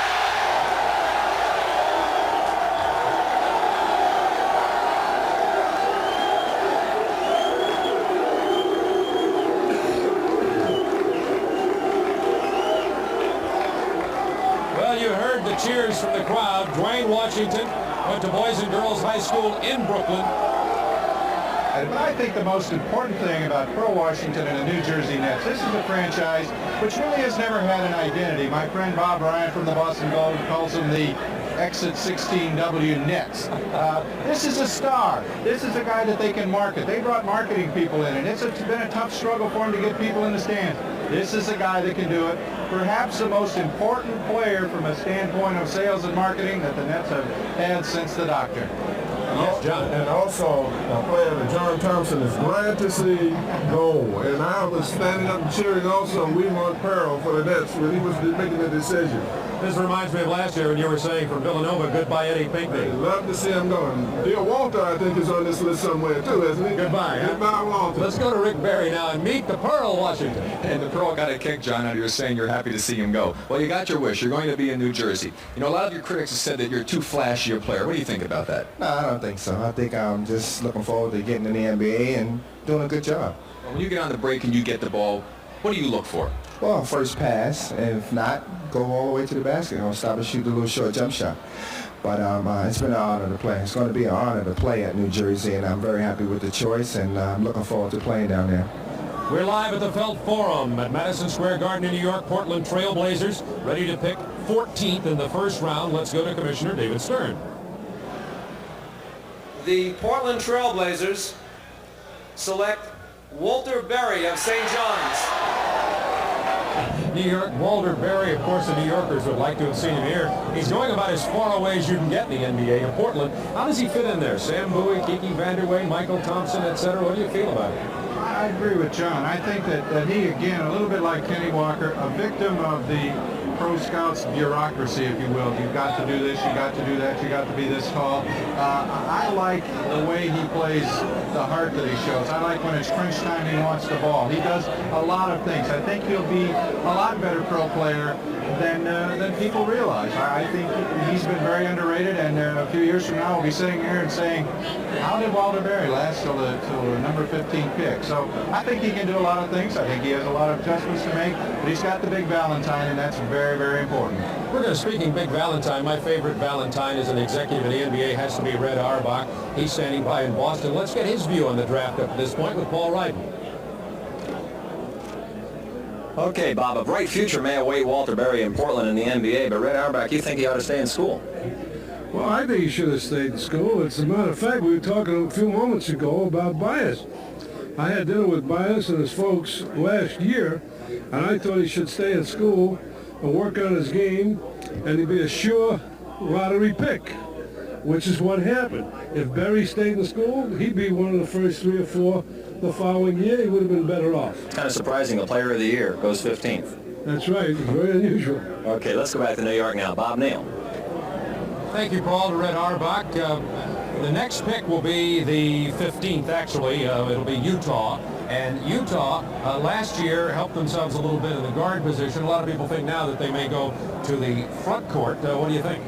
Cheers from the crowd. Dwayne Washington went to Boys and Girls High School in Brooklyn. But I think the most important thing about Pearl Washington and the New Jersey Nets, this is a franchise which really has never had an identity. My friend Bob Bryant from the Boston Globe calls them the Exit 16W Nets. This is a star. This is a guy that they can market. They brought marketing people in, and it's been a tough struggle for him to get people in the stands. This is a guy that can do it. Perhaps the most important player from a standpoint of sales and marketing that the Nets have had since the Doctor. Yes, John. And also, a player that John Thompson is glad to see go. And I was standing up and cheering also. We want Pearl for the Nets when he was making the decision. This reminds me of last year when you were saying from Villanova, goodbye Eddie Pinckney. I'd love to see him going. Dear Walter, I think, is on this list somewhere too, isn't he? Goodbye. Goodbye, Walter. Let's go to Rick Barry now and meet the Pearl, Washington. And the Pearl got a kick, John, out of your saying you're happy to see him go. Well, you got your wish. You're going to be in New Jersey. You know, a lot of your critics have said that you're too flashy a player. What do you think about that? No, I don't think so. I think I'm just looking forward to getting in the NBA and doing a good job. Well, when you get on the break and you get the ball, what do you look for? Well, first pass, and if not, go all the way to the basket. I'll stop and shoot a little short jump shot. But it's been an honor to play. It's going to be an honor to play at New Jersey, and I'm very happy with the choice, and I'm looking forward to playing down there. We're live at the Felt Forum at Madison Square Garden in New York. Portland Trail Blazers ready to pick 14th in the first round. Let's go to Commissioner David Stern. The Portland Trail Blazers select Walter Berry of St. John's. New York, Walter Berry, of course, the New Yorkers would like to have seen him here. He's going about as far away as you can get in the NBA. In Portland, how does he fit in there? Sam Bowie, Kiki Vanderway, Michael Thompson, etc. What do you feel about it? I agree with John. I think that he, again, a little bit like Kenny Walker, a victim of the pro scouts bureaucracy, if you will. You've got to do this, you got to do that, you got to be this tall. I like the way he plays, the heart that he shows. I like when it's crunch time he wants the ball. He does a lot of things. I think he'll be a lot better pro player than people realize. I think he's been very underrated, and a few years from now we'll be sitting here and saying, how did Walter Berry last till the number 15 pick? So I think he can do a lot of things. I think he has a lot of adjustments to make, but he's got the big Valentine, and that's very, very important. We're going to, speaking big Valentine, my favorite Valentine as an executive in the NBA has to be Red Auerbach. He's standing by in Boston. Let's get his view on the draft up to this point with Paul Ryden. Okay, Bob, a bright future may await Walter Berry in Portland in the NBA, but Red Auerbach, you think he ought to stay in school? Well, I think he should have stayed in school. As a matter of fact, we were talking a few moments ago about Bias. I had dinner with Bias and his folks last year, and I thought he should stay in school and work on his game, and he'd be a sure lottery pick, which is what happened. If Berry stayed in school, he'd be one of the first 3 or 4 the following year. He would have been better off. Kind of surprising, the player of the year goes 15th. That's right. It's very unusual. Okay, let's go back to New York now. Bob Neal. Thank you, Paul, to Red Auerbach. The next pick will be the 15th, actually. It'll be Utah. And Utah, last year, helped themselves a little bit in the guard position. A lot of people think now that they may go to the front court. What do you think?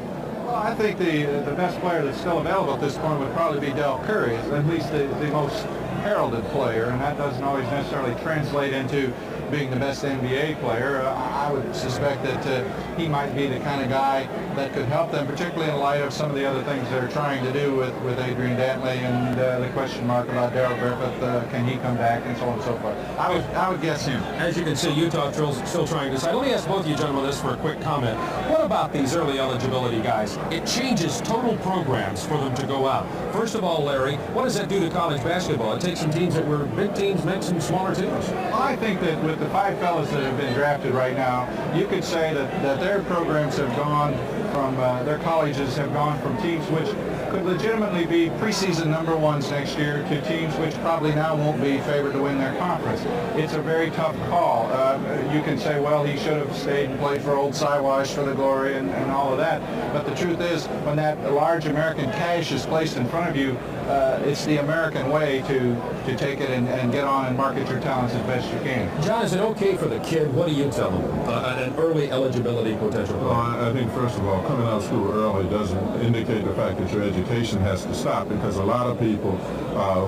Well, I think the best player that's still available at this point would probably be Dell Curry, at least the most heralded player, and that doesn't always necessarily translate into being the best NBA player. I would suspect that he might be the kind of guy that could help them, particularly in light of some of the other things they're trying to do with Adrian Dantley and the question mark about Darrell Griffith. Can he come back, and so on and so forth. I would guess him. As you can see, Utah still trying to decide. Let me ask both of you gentlemen this for a quick comment. What about these early eligibility guys? It changes total programs for them to go out. First of all, Larry, what does that do to college basketball? It takes some teams that were big teams, makes some smaller teams. Well, I think that with the 5 fellas that have been drafted right now, you could say that their programs have gone from, their colleges have gone from teams which could legitimately be preseason number 1s next year to teams which probably now won't be favored to win their conference. It's a very tough call. You can say, well, he should have stayed and played for Old Siwash for the glory and all of that. But the truth is, when that large American cash is placed in front of you, it's the American way to take it and get on and market your talents as best you can. John, is it okay for the kid? What do you tell him? An early eligibility potential player? Well, I think, first of all, coming out of school early doesn't indicate the fact that your education has to stop, because a lot of people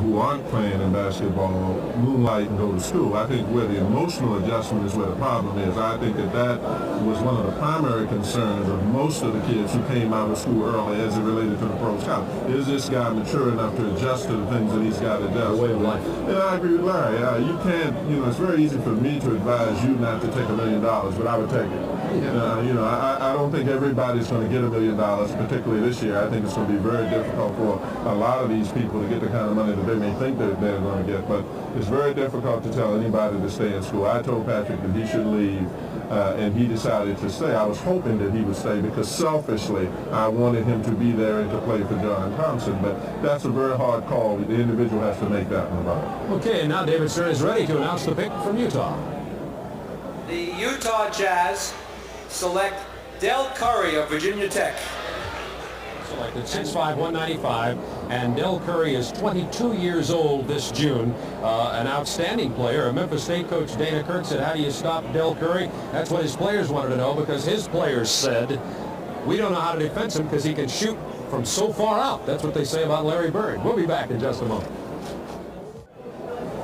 who aren't playing in basketball moonlight and go to school. I think where the emotional adjustment is where the problem is. I think that was one of the primary concerns of most of the kids who came out of school early as it related to the pro scout. Is this guy mature enough to adjust to the things that he's got to adjust? Way of life. And I agree with Larry. You can't, it's very easy for me to advise you not to take $1 million, but I would take it. I don't think everybody's going to get $1 million, particularly this year. I think it's going to be very difficult for a lot of these people to get the kind of money that they may think that they're going to get, but it's very difficult to tell anybody to stay in school. I told Patrick that he should leave, and he decided to stay. I was hoping that he would stay because selfishly I wanted him to be there and to play for John Thompson, but that's a very hard call. The individual has to make that one about it. Okay, and now David Stern is ready to announce the pick from Utah. The Utah Jazz select Dell Curry of Virginia Tech. Selected 6'5", 195, and Dell Curry is 22 years old this June. An outstanding player. A Memphis State coach, Dana Kirk, said, how do you stop Dell Curry? That's what his players wanted to know, because his players said, we don't know how to defend him because he can shoot from so far out. That's what they say about Larry Bird. We'll be back in just a moment.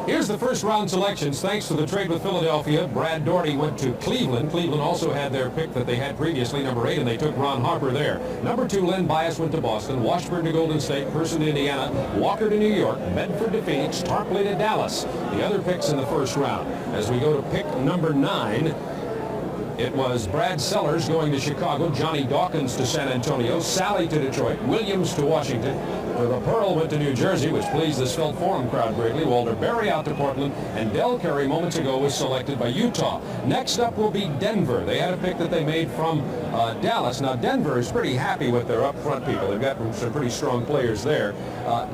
Here's the first round selections. Thanks to the trade with Philadelphia, Brad Daugherty went to Cleveland. Cleveland also had their pick that they had previously, number 8, and they took Ron Harper there. Number 2, Len Bias went to Boston, Washburn to Golden State, Person to Indiana, Walker to New York, Bedford to Phoenix, Tarpley to Dallas. The other picks in the first round. As we go to pick number 9, it was Brad Sellers going to Chicago, Johnny Dawkins to San Antonio, Sally to Detroit, Williams to Washington. The Pearl went to New Jersey, which pleased the Svelte Forum crowd greatly. Walter Berry out to Portland, and Dell Curry moments ago was selected by Utah. Next up will be Denver. They had a pick that they made from Dallas. Now, Denver is pretty happy with their up-front people. They've got some pretty strong players there.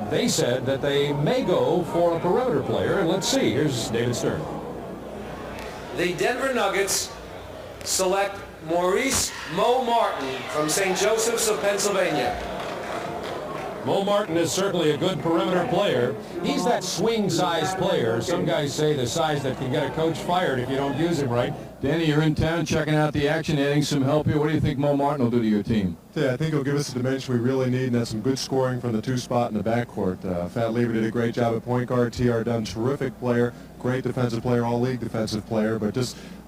They said that they may go for a perimeter player, and let's see. Here's David Stern. The Denver Nuggets select Maurice Mo Martin from St. Joseph's of Pennsylvania. Mo Martin is certainly a good perimeter player. He's that swing-size player. Some guys say the size that can get a coach fired if you don't use him right. Danny, you're in town checking out the action, adding some help here. What do you think Mo Martin will do to your team? Yeah, I think he'll give us the dimension we really need, and that's some good scoring from the 2 spot in the backcourt. Fat Lever did a great job at point guard. T.R. Dunn, terrific player, great defensive player, all-league defensive player. But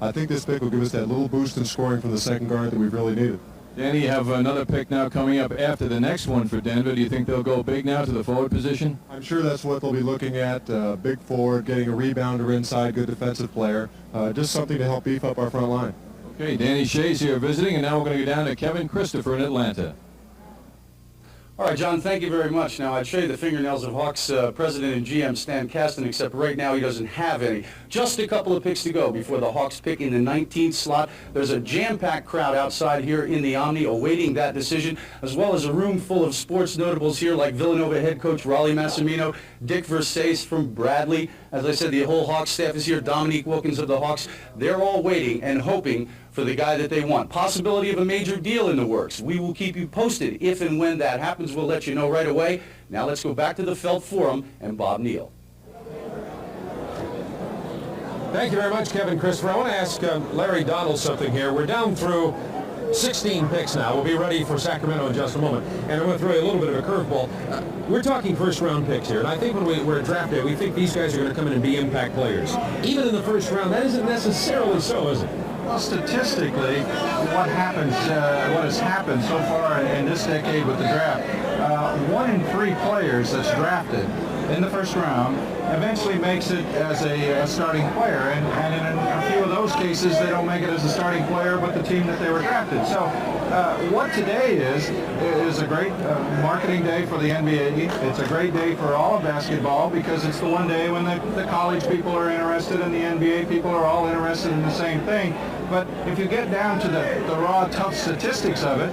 I think this pick will give us that little boost in scoring from the second guard that we've really needed. Danny, you have another pick now coming up after the next one for Denver. Do you think they'll go big now to the forward position? I'm sure that's what they'll be looking at. Big forward, getting a rebounder inside, good defensive player. Just something to help beef up our front line. Okay, Danny Shea's here visiting, and now we're going to go down to Kevin Christopher in Atlanta. All right, John, thank you very much. Now, I'd show you the fingernails of Hawks president and GM Stan Kasten, except right now he doesn't have any. Just a couple of picks to go before the Hawks pick in the 19th slot. There's a jam-packed crowd outside here in the Omni awaiting that decision, as well as a room full of sports notables here like Villanova head coach Raleigh Massimino, Dick Versace from Bradley. As I said, the whole Hawks staff is here. Dominique Wilkins of the Hawks. They're all waiting and hoping for the guy that they want. Possibility of a major deal in the works. We will keep you posted if and when that happens. We'll let you know right away. Now let's go back to the Felt Forum and Bob Neal. Thank you very much, Kevin Christopher. I want to ask Larry Donald something here. We're down through 16 picks now. We'll be ready for Sacramento in just a moment. And I'm going to throw you a little bit of a curveball. We're talking first-round picks here, and I think when we're drafted, we think these guys are going to come in and be impact players. Even in the first round, that isn't necessarily so, is it? Well, statistically, what has happened so far in this decade with the draft, 1 in 3 players that's drafted in the first round eventually makes it as a starting player, and in a few of those cases they don't make it as a starting player but the team that they were drafted. So what today is a great marketing day for the NBA. It's a great day for all of basketball because it's the one day when the college people are interested and the NBA people are all interested in the same thing. But if you get down to the raw, tough statistics of it,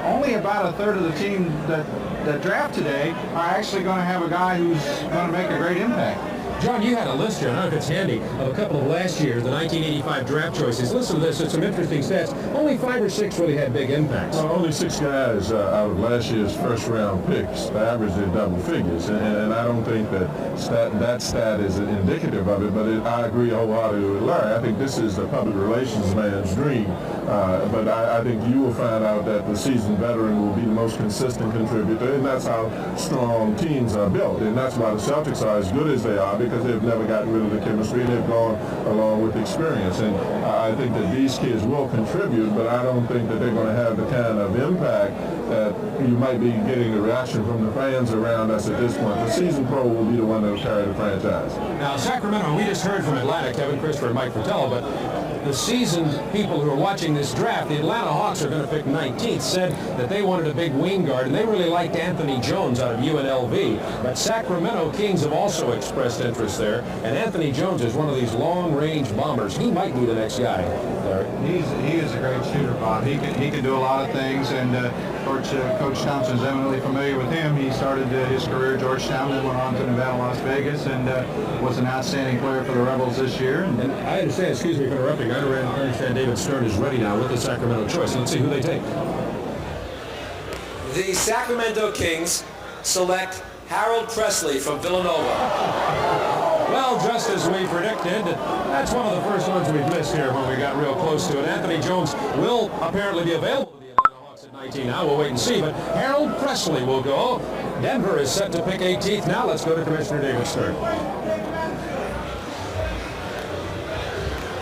only about a third of the team that draft today are actually going to have a guy who's going to make a great impact. John, you had a list here, I don't know if it's handy, of a couple of last year's, the 1985 draft choices. Listen to this, it's some interesting stats. Only 5 or 6 really had big impacts. Well, only 6 guys out of last year's first-round picks averaged in double figures, and I don't think that stat is indicative of it, but I agree wholeheartedly with Larry. I think this is the public relations man's dream, but I think you will find out that the seasoned veteran will be the most consistent contributor, and that's how strong teams are built, and that's why the Celtics are as good as they are, because they've never gotten rid of the chemistry and they've gone along with experience. And I think that these kids will contribute, but I don't think that they're going to have the kind of impact that you might be getting the reaction from the fans around us at this point. The seasoned pro will be the one that will carry the franchise. Now, Sacramento, we just heard from Atlanta, Kevin Christopher and Mike Fratello, but the seasoned people who are watching this draft, the Atlanta Hawks are going to pick 19th, said that they wanted a big wing guard, and they really liked Anthony Jones out of UNLV. But Sacramento Kings have also expressed interest there, and Anthony Jones is one of these long-range bombers. He might be the next guy. He is a great shooter, Bob. He can do a lot of things, and Coach Thompson's eminently familiar with him. He started his career at Georgetown, then went on to Nevada, Las Vegas, and was an outstanding player for the Rebels this year. And I understand, excuse me for interrupting, I understand David Stern is ready now with the Sacramento choice. Let's see who they take. The Sacramento Kings select Harold Presley from Villanova. Well, just as we predicted, that's one of the first ones we've missed here when we got real close to it. Anthony Jones will apparently be available to the Atlanta Hawks at 19 now. We'll wait and see, but Harold Presley will go. Denver is set to pick 18th. Now let's go to Commissioner David Stern.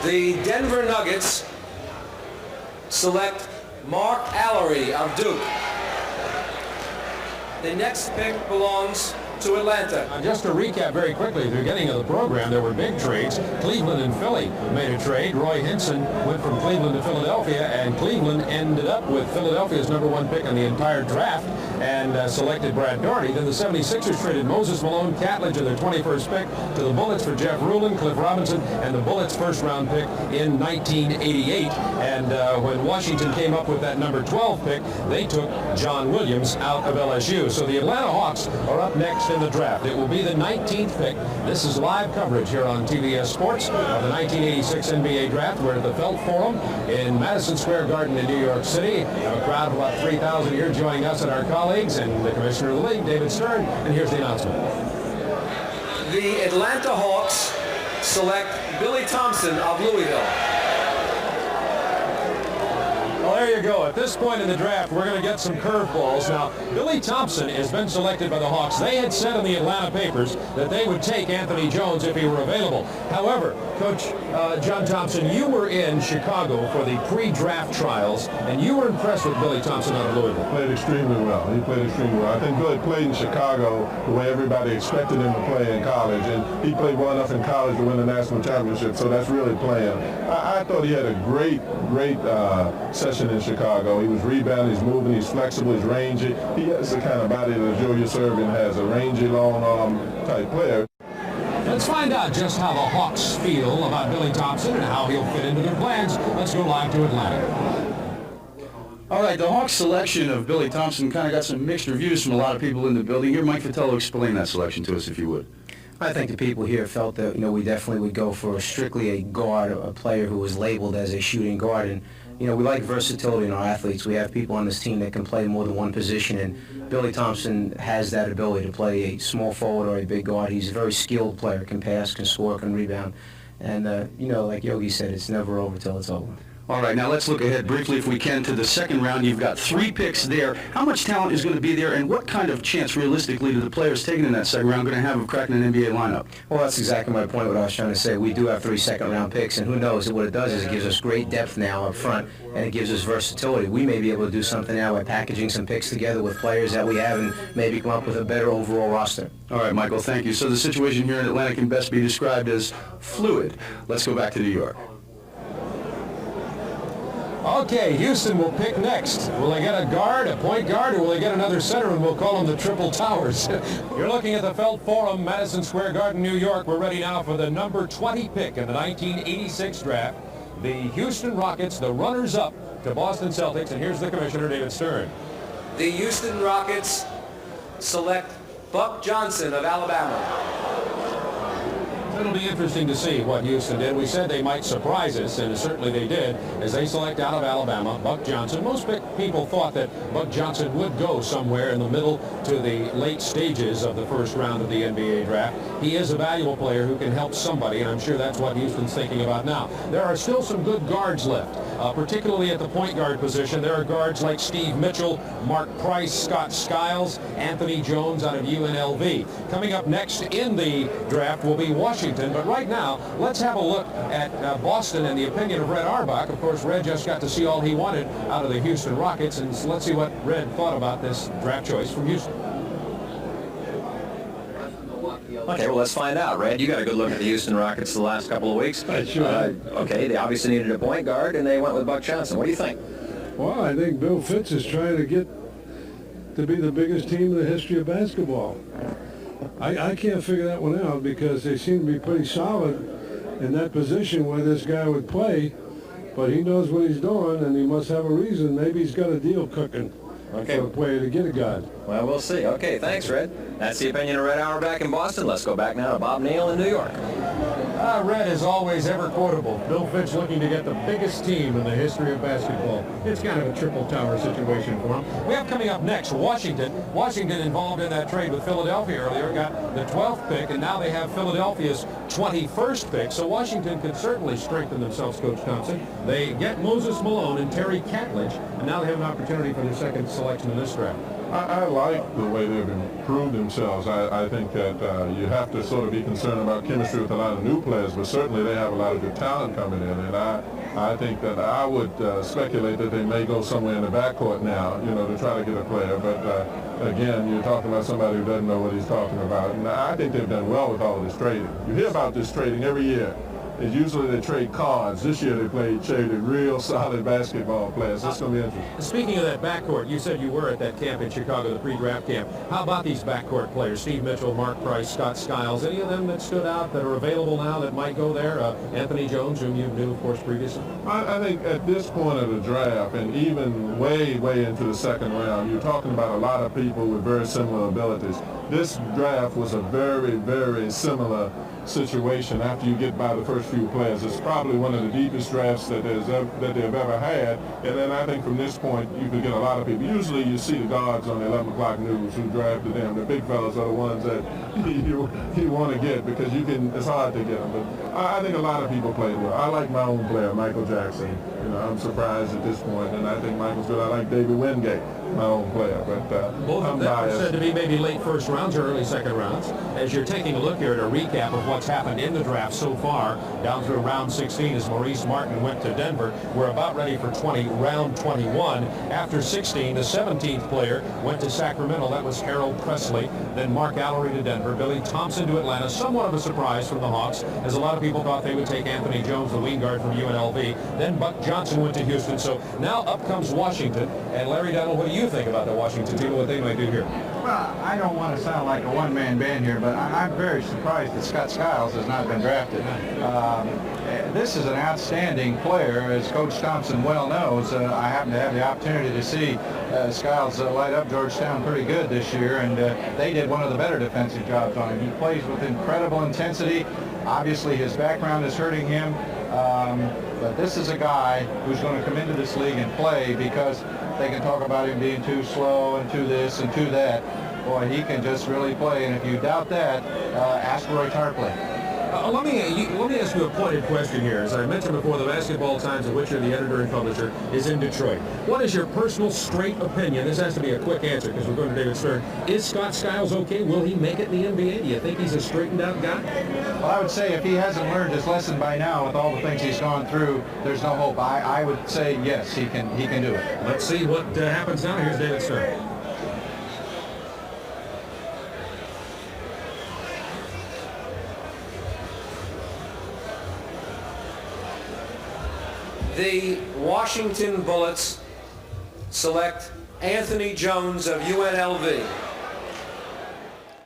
The Denver Nuggets select Mark Allery of Duke. The next pick belongs to Atlanta. Just to recap very quickly, at the beginning of the program, there were big trades. Cleveland and Philly made a trade. Roy Hinson went from Cleveland to Philadelphia, and Cleveland ended up with Philadelphia's #1 pick in the entire draft and selected Brad Daugherty. Then the 76ers traded Moses Malone, Catledge, and their 21st pick to the Bullets for Jeff Rulin, Cliff Robinson, and the Bullets' first-round pick in 1988. And when Washington came up with that #12 pick, they took John Williams out of LSU. So the Atlanta Hawks are up next in the draft. It will be the 19th pick. This is live coverage here on TBS Sports of the 1986 NBA Draft. We're at the Felt Forum in Madison Square Garden in New York City. We have a crowd of about 3,000 here joining us and our colleagues and the Commissioner of the League, David Stern. And here's the announcement. The Atlanta Hawks select Billy Thompson of Louisville. Well, there you go. At this point in the draft, we're going to get some curveballs. Now, Billy Thompson has been selected by the Hawks. They had said in the Atlanta papers that they would take Anthony Jones if he were available. However, Coach John Thompson, you were in Chicago for the pre-draft trials, and you were impressed with Billy Thompson out of Louisville. Played extremely well. He played extremely well. I think Billy played in Chicago the way everybody expected him to play in college, and he played well enough in college to win the national championship, so that's really playing. I thought he had a great session in Chicago. He was rebounding, he's moving, he's flexible, he's rangy. He has the kind of body that Julius Erving has, a rangy, long arm type player. Let's find out just how the Hawks feel about Billy Thompson and how he'll fit into their plans. Let's go live to Atlanta. All right, the Hawks selection of Billy Thompson kind of got some mixed reviews from a lot of people in the building. Here, Mike Vitello, explain that selection to us, if you would. I think the people here felt that, we definitely would go for strictly a guard, a player who was labeled as a shooting guard. And, we like versatility in our athletes. We have people on this team that can play more than one position, and Billy Thompson has that ability to play a small forward or a big guard. He's a very skilled player, can pass, can score, can rebound. And, like Yogi said, it's never over till it's over. All right, now let's look ahead briefly, if we can, to the second round. You've got 3 picks there. How much talent is going to be there, and what kind of chance, realistically, do the players taken in that second round going to have of cracking an NBA lineup? Well, that's exactly my point, what I was trying to say. We do have 3 second-round picks, and who knows, what it does is it gives us great depth now up front, and it gives us versatility. We may be able to do something now by packaging some picks together with players that we have and maybe come up with a better overall roster. All right, Michael, thank you. So the situation here in Atlanta can best be described as fluid. Let's go back to New York. Okay, Houston will pick next. Will they get a guard, a point guard, or will they get another center, and we'll call them the Triple Towers? You're looking at the Felt Forum, Madison Square Garden, New York. We're ready now for the #20 pick in the 1986 draft. The Houston Rockets, the runners-up to Boston Celtics, and here's the Commissioner, David Stern. The Houston Rockets select Buck Johnson of Alabama. It'll be interesting to see what Houston did. We said they might surprise us, and certainly they did, as they select out of Alabama Buck Johnson. Most people thought that Buck Johnson would go somewhere in the middle to the late stages of the first round of the NBA draft. He is a valuable player who can help somebody, and I'm sure that's what Houston's thinking about now. There are still some good guards left, particularly at the point guard position. There are guards like Steve Mitchell, Mark Price, Scott Skiles, Anthony Jones out of UNLV. Coming up next in the draft will be Washington. But right now, let's have a look at Boston and the opinion of Red Auerbach. Of course, Red just got to see all he wanted out of the Houston Rockets, and so let's see what Red thought about this draft choice from Houston. Okay, well, let's find out. Red, you got a good look at the Houston Rockets the last couple of weeks. Sure. Okay, they obviously needed a point guard, and they went with Buck Johnson. What do you think? Well, I think Bill Fitz is trying to get to be the biggest team in the history of basketball. I can't figure that one out because they seem to be pretty solid in that position where this guy would play, but he knows what he's doing, and he must have a reason. Maybe he's got a deal cooking. Okay. for a player to get a gun. Well, we'll see. Okay, thanks, Red. That's the opinion of Red Auerbach in Boston. Let's go back now to Bob Neal in New York. Red is always ever quotable. Bill Fitch looking to get the biggest team in the history of basketball. It's kind of a triple tower situation for him. We have coming up next Washington. Washington involved in that trade with Philadelphia earlier, got the 12th pick, and now they have Philadelphia's 21st pick. So Washington could certainly strengthen themselves, Coach Thompson. They get Moses Malone and Terry Catledge, and now they have an opportunity for their second selection in this draft. I like the way they've improved themselves. I think that you have to sort of be concerned about chemistry with a lot of new players, but certainly they have a lot of good talent coming in, and I think that I would speculate that they may go somewhere in the backcourt now, to try to get a player. But again, you're talking about somebody who doesn't know what he's talking about, and I think they've done well with all of this trading. You hear about this trading every year. It's usually they trade cards. This year they traded real solid basketball players. That's going to be interesting. Speaking of that backcourt, you said you were at that camp in Chicago, the pre-draft camp. How about these backcourt players? Steve Mitchell, Mark Price, Scott Skiles. Any of them that stood out that are available now that might go there? Anthony Jones, whom you knew, of course, previously. I think at this point of the draft, and even way into the second round, you're talking about a lot of people with very similar abilities. This draft was a very similar situation after you get by the first few players. It's probably one of the deepest drafts that they've ever had, and then I think from this point you could get a lot of people. Usually you see the guards on the 11 o'clock news who drafted them. The big fellas are the ones that you want to get because it's hard to get them. But I think a lot of people played well. I like my own player, Michael Jackson. I'm surprised at this point, and I think Michael's good. I like David Wingate, my own player, but both of I'm them are biased. said to be maybe late first rounds or early second rounds. As you're taking a look here at a recap of what's happened in the draft so far, down through round 16 as Maurice Martin went to Denver. We're about ready for round 21. After 16, the 17th player went to Sacramento. That was Harold Presley. Then Mark Allery to Denver. Billy Thompson to Atlanta. Somewhat of a surprise from the Hawks, as a lot of people thought they would take Anthony Jones, the wing guard from UNLV. Then Buck Johnson went to Houston. So now up comes Washington. And Larry Donnell, what do you think about the Washington team and what they might do here? Well, I don't want to sound like a one-man band here, but I'm very surprised that Scott Skiles has not been drafted. This is an outstanding player, as Coach Thompson well knows. I happen to have the opportunity to see Skiles light up Georgetown pretty good this year, and they did one of the better defensive jobs on him. He plays with incredible intensity. Obviously, his background is hurting him, but this is a guy who's going to come into this league and play because they can talk about him being too slow and too this and too that. Boy, he can just really play, and if you doubt that, ask Roy Tarpley. Let me ask you a pointed question here. As I mentioned before, the Basketball Times, of which you're the editor and publisher, is in Detroit. What is your personal straight opinion? This has to be a quick answer because we're going to David Stern. Is Scott Skiles okay? Will he make it in the NBA? Do you think he's a straightened out guy? Well, I would say if he hasn't learned his lesson by now with all the things he's gone through, there's no hope. I would say yes, he can do it. Let's see what happens now. Here's David Stern. The Washington Bullets select Anthony Jones of UNLV.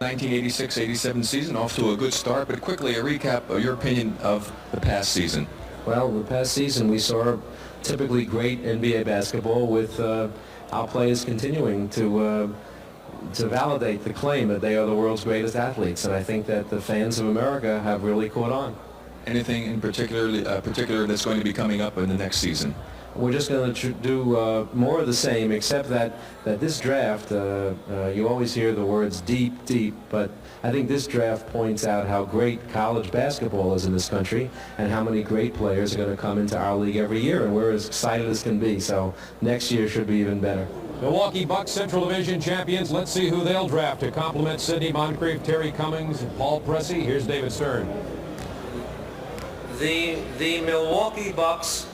1986-87 season, off to a good start, but quickly a recap of your opinion of the past season. Well, the past season we saw typically great NBA basketball with our players continuing to validate the claim that they are the world's greatest athletes, and I think that the fans of America have really caught on. Anything in particular that's going to be coming up in the next season? We're just going to do more of the same, except that this draft, you always hear the words deep, but I think this draft points out how great college basketball is in this country and how many great players are going to come into our league every year, and we're as excited as can be, so next year should be even better. Milwaukee Bucks Central Division champions. Let's see who they'll draft to complement Sidney Moncrief, Terry Cummings, and Paul Pressey. Here's David Stern. The Milwaukee Bucks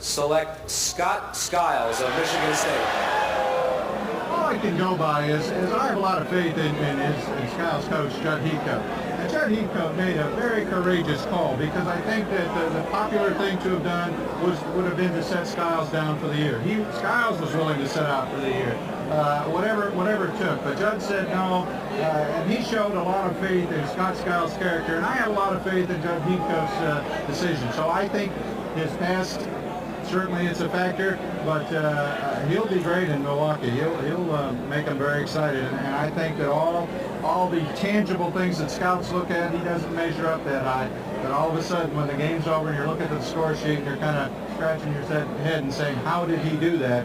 select Scott Skiles of Michigan State. All I can go by is I have a lot of faith in Skiles' coach, Judd Heathcote. And Judd Heathcote made a very courageous call because I think that the popular thing to have done would have been to set Skiles down for the year. Skiles was willing to set out for the year, whatever it took. But Judd said no, and he showed a lot of faith in Scott Skiles' character, and I have a lot of faith in Judd Heathcote's decision. So I think his past certainly it's a factor, but he'll be great in Milwaukee. He'll make them very excited, and I think that all the tangible things that scouts look at, he doesn't measure up that high. But all of a sudden, when the game's over and you're looking at the score sheet, and you're kind of scratching your head and saying, how did he do that?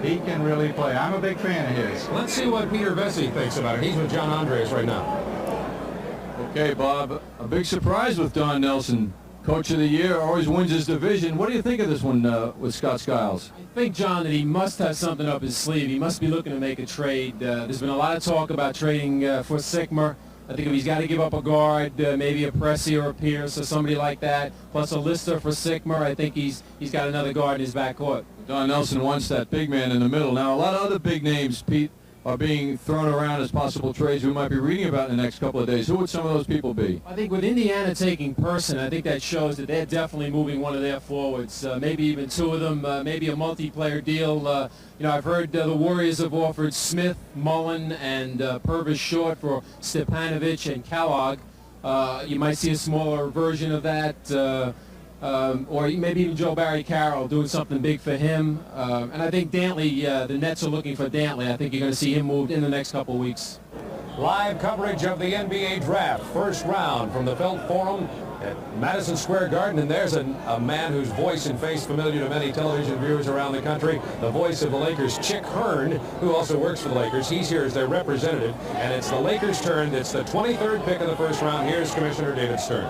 He can really play. I'm a big fan of his. Let's see what Peter Vesey thinks about it. He's with John Andres right now. Okay, Bob, a big surprise with Don Nelson. Coach of the Year, always wins his division. What do you think of this one with Scott Skiles? I think, John, that he must have something up his sleeve. He must be looking to make a trade. There's been a lot of talk about trading for Sikmer. I think if he's got to give up a guard, maybe a Pressey or a Pierce or somebody like that, plus a Lister for Sikmer, I think he's got another guard in his backcourt. Don Nelson wants that big man in the middle. Now, a lot of other big names, Pete, are being thrown around as possible trades we might be reading about in the next couple of days. Who would some of those people be? I think with Indiana taking Person, I think that shows that they're definitely moving one of their forwards, maybe even two of them, maybe a multiplayer deal. I've heard the Warriors have offered Smith, Mullen, and Purvis Short for Stepanovic and Kellogg. You might see a smaller version of that. Or maybe even Joe Barry Carroll doing something big for him. And I think Dantley, the Nets are looking for Dantley. I think you're going to see him moved in the next couple of weeks. Live coverage of the NBA draft, first round from the Felt Forum at Madison Square Garden. And there's a man whose voice and face familiar to many television viewers around the country, the voice of the Lakers, Chick Hearn, who also works for the Lakers. He's here as their representative, and it's the Lakers' turn. It's the 23rd pick of the first round. Here's Commissioner David Stern.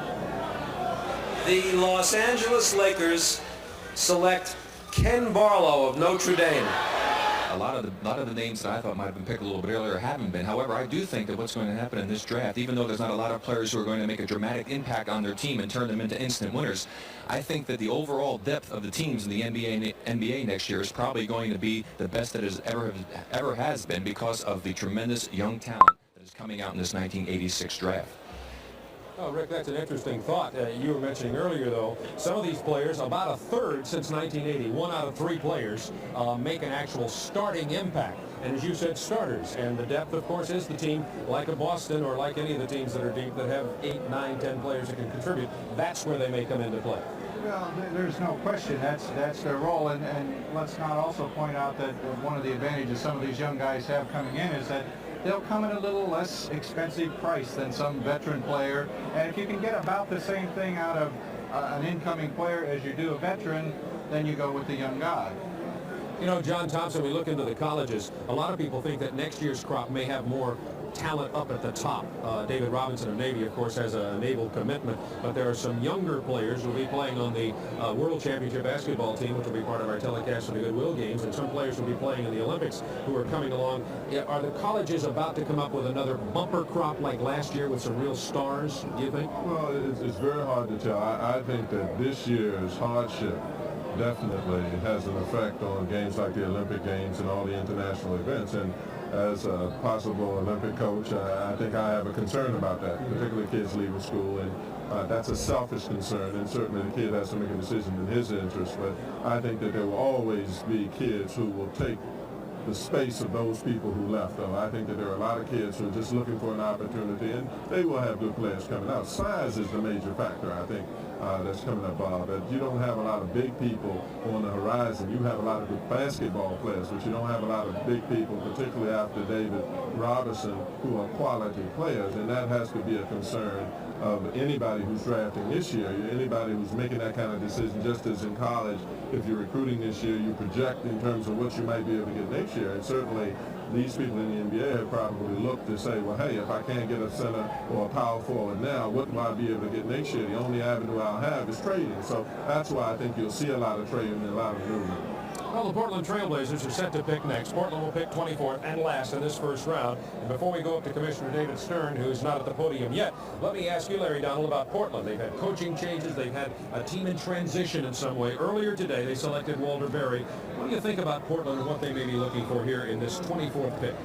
The Los Angeles Lakers select Ken Barlow of Notre Dame. A lot of the names that I thought might have been picked a little bit earlier haven't been. However, I do think that what's going to happen in this draft, even though there's not a lot of players who are going to make a dramatic impact on their team and turn them into instant winners, I think that the overall depth of the teams in the NBA next year is probably going to be the best that it ever has been because of the tremendous young talent that is coming out in this 1986 draft. Oh, Rick, that's an interesting thought. You were mentioning earlier, though, some of these players, about a third since 1980, 1 out of 3 players make an actual starting impact. And as you said, starters. And the depth, of course, is the team like a Boston or like any of the teams that are deep that have 8, 9, 10 players that can contribute. That's where they may come into play. Well, there's no question that's their role. And let's not also point out that one of the advantages some of these young guys have coming in is that they'll come at a little less expensive price than some veteran player. And if you can get about the same thing out of an incoming player as you do a veteran, then you go with the young guy. You know, John Thompson, we look into the colleges. A lot of people think that next year's crop may have more talent up at the top. David Robinson of Navy, of course, has a naval commitment, but there are some younger players who will be playing on the World Championship basketball team, which will be part of our telecast of the Goodwill Games, and some players will be playing in the Olympics who are coming along. Are the colleges about to come up with another bumper crop like last year with some real stars, do you think? Well, it's very hard to tell. I think that this year's hardship definitely has an effect on games like the Olympic Games and all the international events. And as a possible Olympic coach, I think I have a concern about that, particularly kids leaving school. And that's a selfish concern, and certainly the kid has to make a decision in his interest. But I think that there will always be kids who will take the space of those people who left, though. I think that there are a lot of kids who are just looking for an opportunity, and they will have good players coming out. Size is the major factor, I think, that's coming up, Bob. That you don't have a lot of big people on the horizon. You have a lot of good basketball players, but you don't have a lot of big people, particularly after David Robinson, who are quality players, and that has to be a concern of anybody who's drafting this year, anybody who's making that kind of decision. Just as in college, if you're recruiting this year, you project in terms of what you might be able to get next year. And certainly these people in the NBA have probably looked to say, well, hey, if I can't get a center or a power forward now, what will I be able to get next year? The only avenue I'll have is trading. So that's why I think you'll see a lot of trading and a lot of movement. Well, the Portland Trailblazers are set to pick next. Portland will pick 24th and last in this first round. And before we go up to Commissioner David Stern, who's not at the podium yet, let me ask you, Larry Donald, about Portland. They've had coaching changes. They've had a team in transition in some way. Earlier today, they selected Walter Berry. What do you think about Portland and what they may be looking for here in this 24th pick?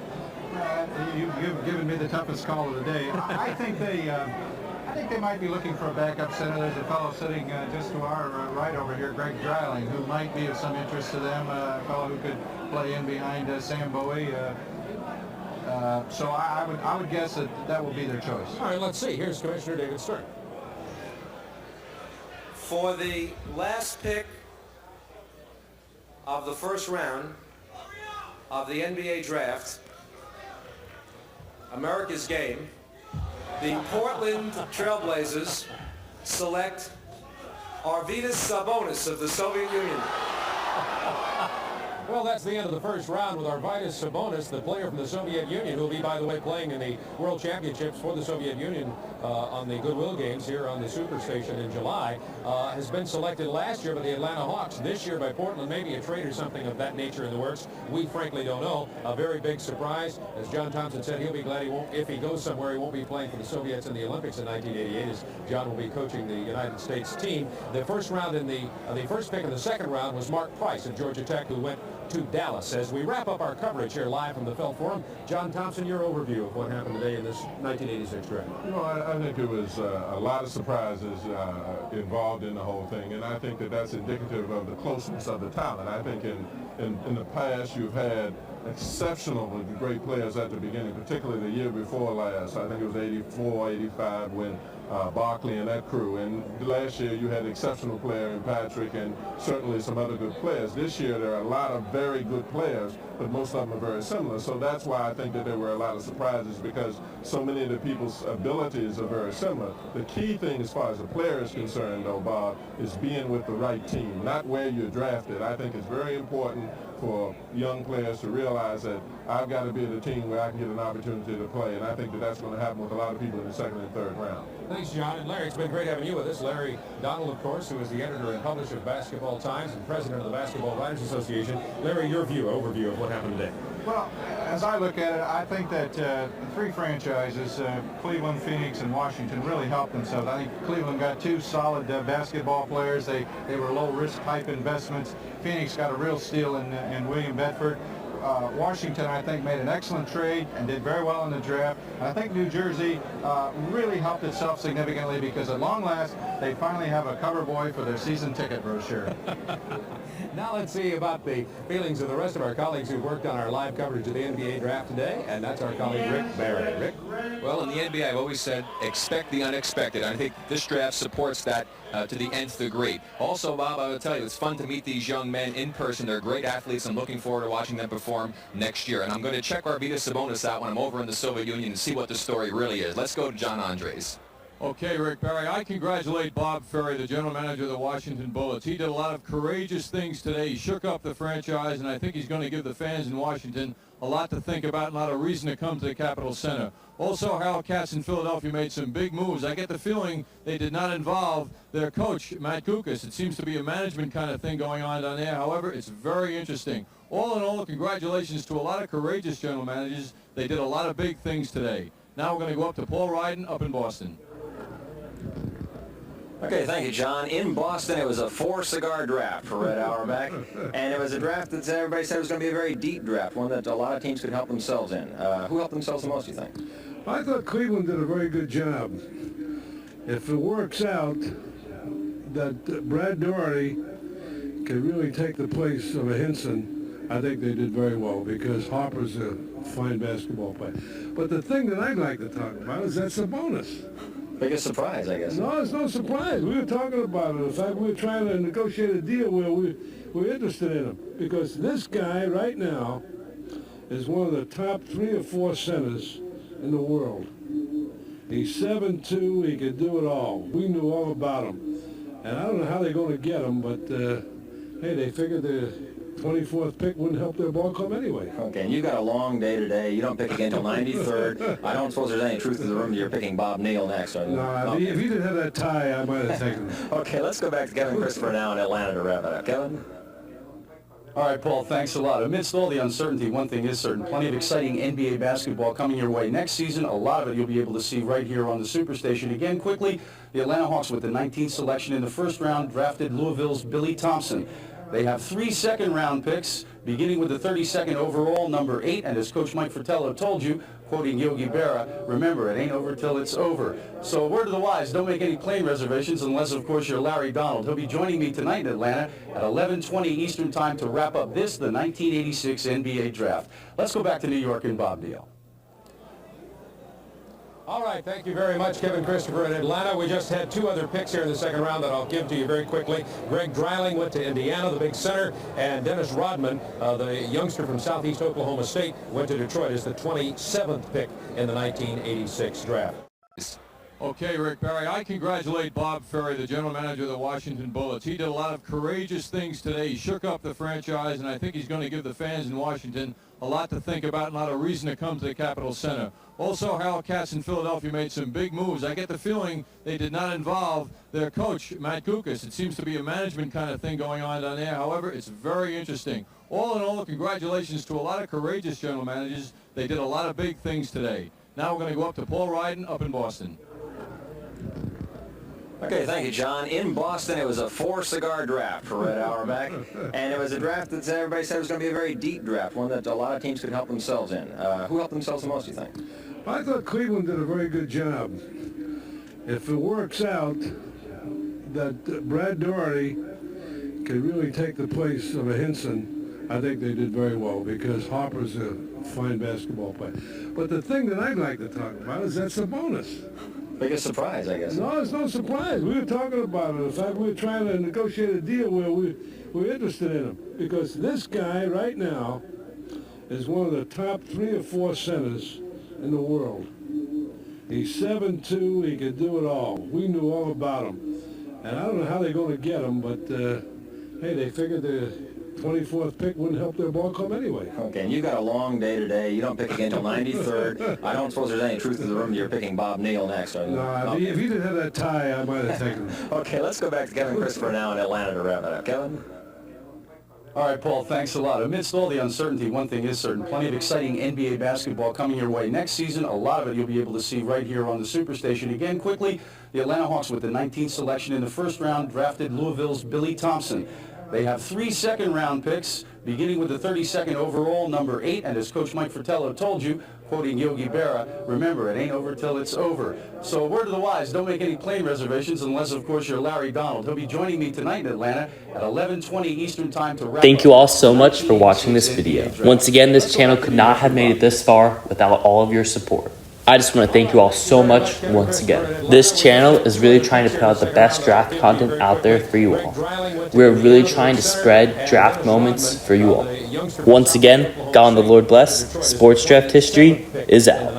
You've given me the toughest call of the day. I think they might be looking for a backup center. There's a fellow sitting just to our right over here, Greg Dreiling, who might be of some interest to them, a fellow who could play in behind Sam Bowie. So I would guess that will be their choice. All right, let's see. Here's Commissioner David Stern. For the last pick of the first round of the NBA draft, America's game, the Portland Trailblazers select Arvydas Sabonis of the Soviet Union. Well, that's the end of the first round with Arvydas Sabonis, the player from the Soviet Union, who will be, by the way, playing in the World Championships for the Soviet Union on the Goodwill Games here on the Superstation in July. Has been selected last year by the Atlanta Hawks, this year by Portland, maybe a trade or something of that nature in the works. We frankly don't know. A very big surprise. As John Thompson said, he'll be glad he won't, if he goes somewhere, he won't be playing for the Soviets in the Olympics in 1988, as John will be coaching the United States team. The first round in the first pick in the second round was Mark Price of Georgia Tech, who went to Dallas. As we wrap up our coverage here live from the Felt Forum, John Thompson, your overview of what happened today in this 1986 draft. You know, I think there was a lot of surprises involved in the whole thing, and I think that that's indicative of the closeness of the talent. I think in the past you've had exceptional great players at the beginning, particularly the year before last. I think it was 84, 85 when Barkley and that crew. And last year you had an exceptional player in Patrick and certainly some other good players. This year there are a lot of very good players, but most of them are very similar. So that's why I think that there were a lot of surprises, because so many of the people's abilities are very similar. The key thing as far as the player is concerned, though, Bob, is being with the right team, not where you're drafted. I think it's very important for young players to realize that I've got to be at a team where I can get an opportunity to play, and I think that that's going to happen with a lot of people in the second and third round. Thanks, John. And Larry, it's been great having you with us. Larry Donald, of course, who is the editor and publisher of Basketball Times and president of the Basketball Writers Association. Larry, your overview of what happened today. Well, as I look at it, I think that the three franchises, Cleveland, Phoenix, and Washington, really helped themselves. I think Cleveland got two solid basketball players. They were low-risk type investments. Phoenix got a real steal in William Bedford. Washington, I think, made an excellent trade and did very well in the draft. And I think New Jersey really helped itself significantly, because at long last, they finally have a cover boy for their season ticket brochure. Now let's see about the feelings of the rest of our colleagues who worked on our live coverage of the NBA draft today, and that's our colleague Rick Barry. Rick? Well, in the NBA, I've always said, expect the unexpected. I think this draft supports that to the nth degree. Also, Bob, I will tell you, it's fun to meet these young men in person. They're great athletes. I'm looking forward to watching them perform next year. And I'm going to check Arvydas Sabonis out when I'm over in the Soviet Union and see what the story really is. Let's go to John Andres. Okay, Rick Barry, I congratulate Bob Ferry, the general manager of the Washington Bullets. He did a lot of courageous things today. He shook up the franchise, and I think he's going to give the fans in Washington a lot to think about and a lot of reason to come to the Capitol Center. Also, Harold Katz in Philadelphia made some big moves. I get the feeling they did not involve their coach, Matt Kukas. It seems to be a management kind of thing going on down there. However, it's very interesting. All in all, congratulations to a lot of courageous general managers. They did a lot of big things today. Now we're going to go up to Paul Ryden up in Boston. Okay, thank you, John. In Boston, it was a 4-cigar draft for Red Auerbach, and it was a draft that everybody said was going to be a very deep draft, one that a lot of teams could help themselves in. Who helped themselves the most, do you think? I thought Cleveland did a very good job. If it works out that Brad Daugherty can really take the place of a Hinson, I think they did very well, because Harper's a fine basketball player. But the thing that I'd like to talk about is that Sabonis. Biggest surprise, I guess. No, it's no surprise. We were talking about it. In fact, we were trying to negotiate a deal where we're interested in him. Because this guy right now is one of the top 3 or 4 centers in the world. He's 7'2", he can do it all. We knew all about him. And I don't know how they're going to get him, but hey, they figured the 24th pick wouldn't help their ball club anyway. Okay, and you've got a long day today. You don't pick again until 93rd. I don't suppose there's any truth in the room that you're picking Bob Neal next. No, okay. If he didn't have that tie, I might have taken him. Okay, let's go back to Kevin Christopher now in Atlanta to wrap it up. Kevin? All right, Paul, thanks a lot. Amidst all the uncertainty, one thing is certain. Plenty of exciting NBA basketball coming your way next season. A lot of it you'll be able to see right here on the Superstation. Again, quickly, the Atlanta Hawks with the 19th selection in the first round drafted Louisville's Billy Thompson. They have 3 second-round picks, beginning with the 32nd overall, number 8. And as Coach Mike Fratello told you, quoting Yogi Berra, remember, it ain't over till it's over. So a word to the wise, don't make any plane reservations unless, of course, you're Larry Donald. He'll be joining me tonight in Atlanta at 11:20 Eastern Time to wrap up the 1986 NBA Draft. Let's go back to New York and Bob Neal. All right, thank you very much, Kevin Christopher in Atlanta. We just had two other picks here in the second round that I'll give to you very quickly. Greg Dreiling went to Indiana, the big center, and Dennis Rodman, the youngster from Southeast Oklahoma State, went to Detroit as the 27th pick in the 1986 draft. Okay, Rick Barry, I congratulate Bob Ferry, the general manager of the Washington Bullets. He did a lot of courageous things today. He shook up the franchise, and I think he's going to give the fans in Washington a lot to think about and a lot of reason to come to the Capitol Center. Also, Harold Katz in Philadelphia made some big moves. I get the feeling they did not involve their coach, Matt Kukas. It seems to be a management kind of thing going on down there. However, it's very interesting. All in all, congratulations to a lot of courageous general managers. They did a lot of big things today. Now we're going to go up to Paul Ryden up in Boston. Okay, thank you, John. In Boston, it was a 4-cigar draft for Red Auerbach, and it was a draft that everybody said was going to be a very deep draft, one that a lot of teams could help themselves in. Who helped themselves the most, do you think? I thought Cleveland did a very good job. If it works out that Brad Daugherty can really take the place of a Hinson, I think they did very well because Harper's a fine basketball player. But the thing that I'd like to talk about is that's a bonus. Biggest surprise, I guess. No, it's no surprise. We were talking about it. In fact, we were trying to negotiate a deal where we're interested in him. Because this guy right now is one of the top 3 or 4 centers in the world. He's 7'2", he can do it all. We knew all about him. And I don't know how they're going to get him, but, hey, they figured the 24th pick wouldn't help their ball club anyway. Okay, and you've got a long day today. You don't pick again until 93rd. I don't suppose there's any truth in the room that you're picking Bob Neal next, are you? No, if he didn't have that tie, I might have taken him. Okay, let's go back to Kevin Christopher now in Atlanta to wrap it up. Kevin? All right, Paul, thanks a lot. Amidst all the uncertainty, one thing is certain. Plenty of exciting NBA basketball coming your way next season. A lot of it you'll be able to see right here on the Superstation. Again, quickly, the Atlanta Hawks with the 19th selection in the first round drafted Louisville's Billy Thompson. They have 3 second-round picks, beginning with the 32nd overall, number 8. And as Coach Mike Fratello told you, quoting Yogi Berra, remember, it ain't over till it's over. So a word to the wise, don't make any plane reservations unless, of course, you're Larry Donald. He'll be joining me tonight in Atlanta at 11:20 Eastern Time to wrap Thank you all so much for watching this video. Once again, this channel could not have made it this far without all of your support. I just want to thank you all so much once again. This channel is really trying to put out the best draft content out there for you all. We're really trying to spread draft moments for you all. Once again, God and the Lord bless. Sports Draft History is out.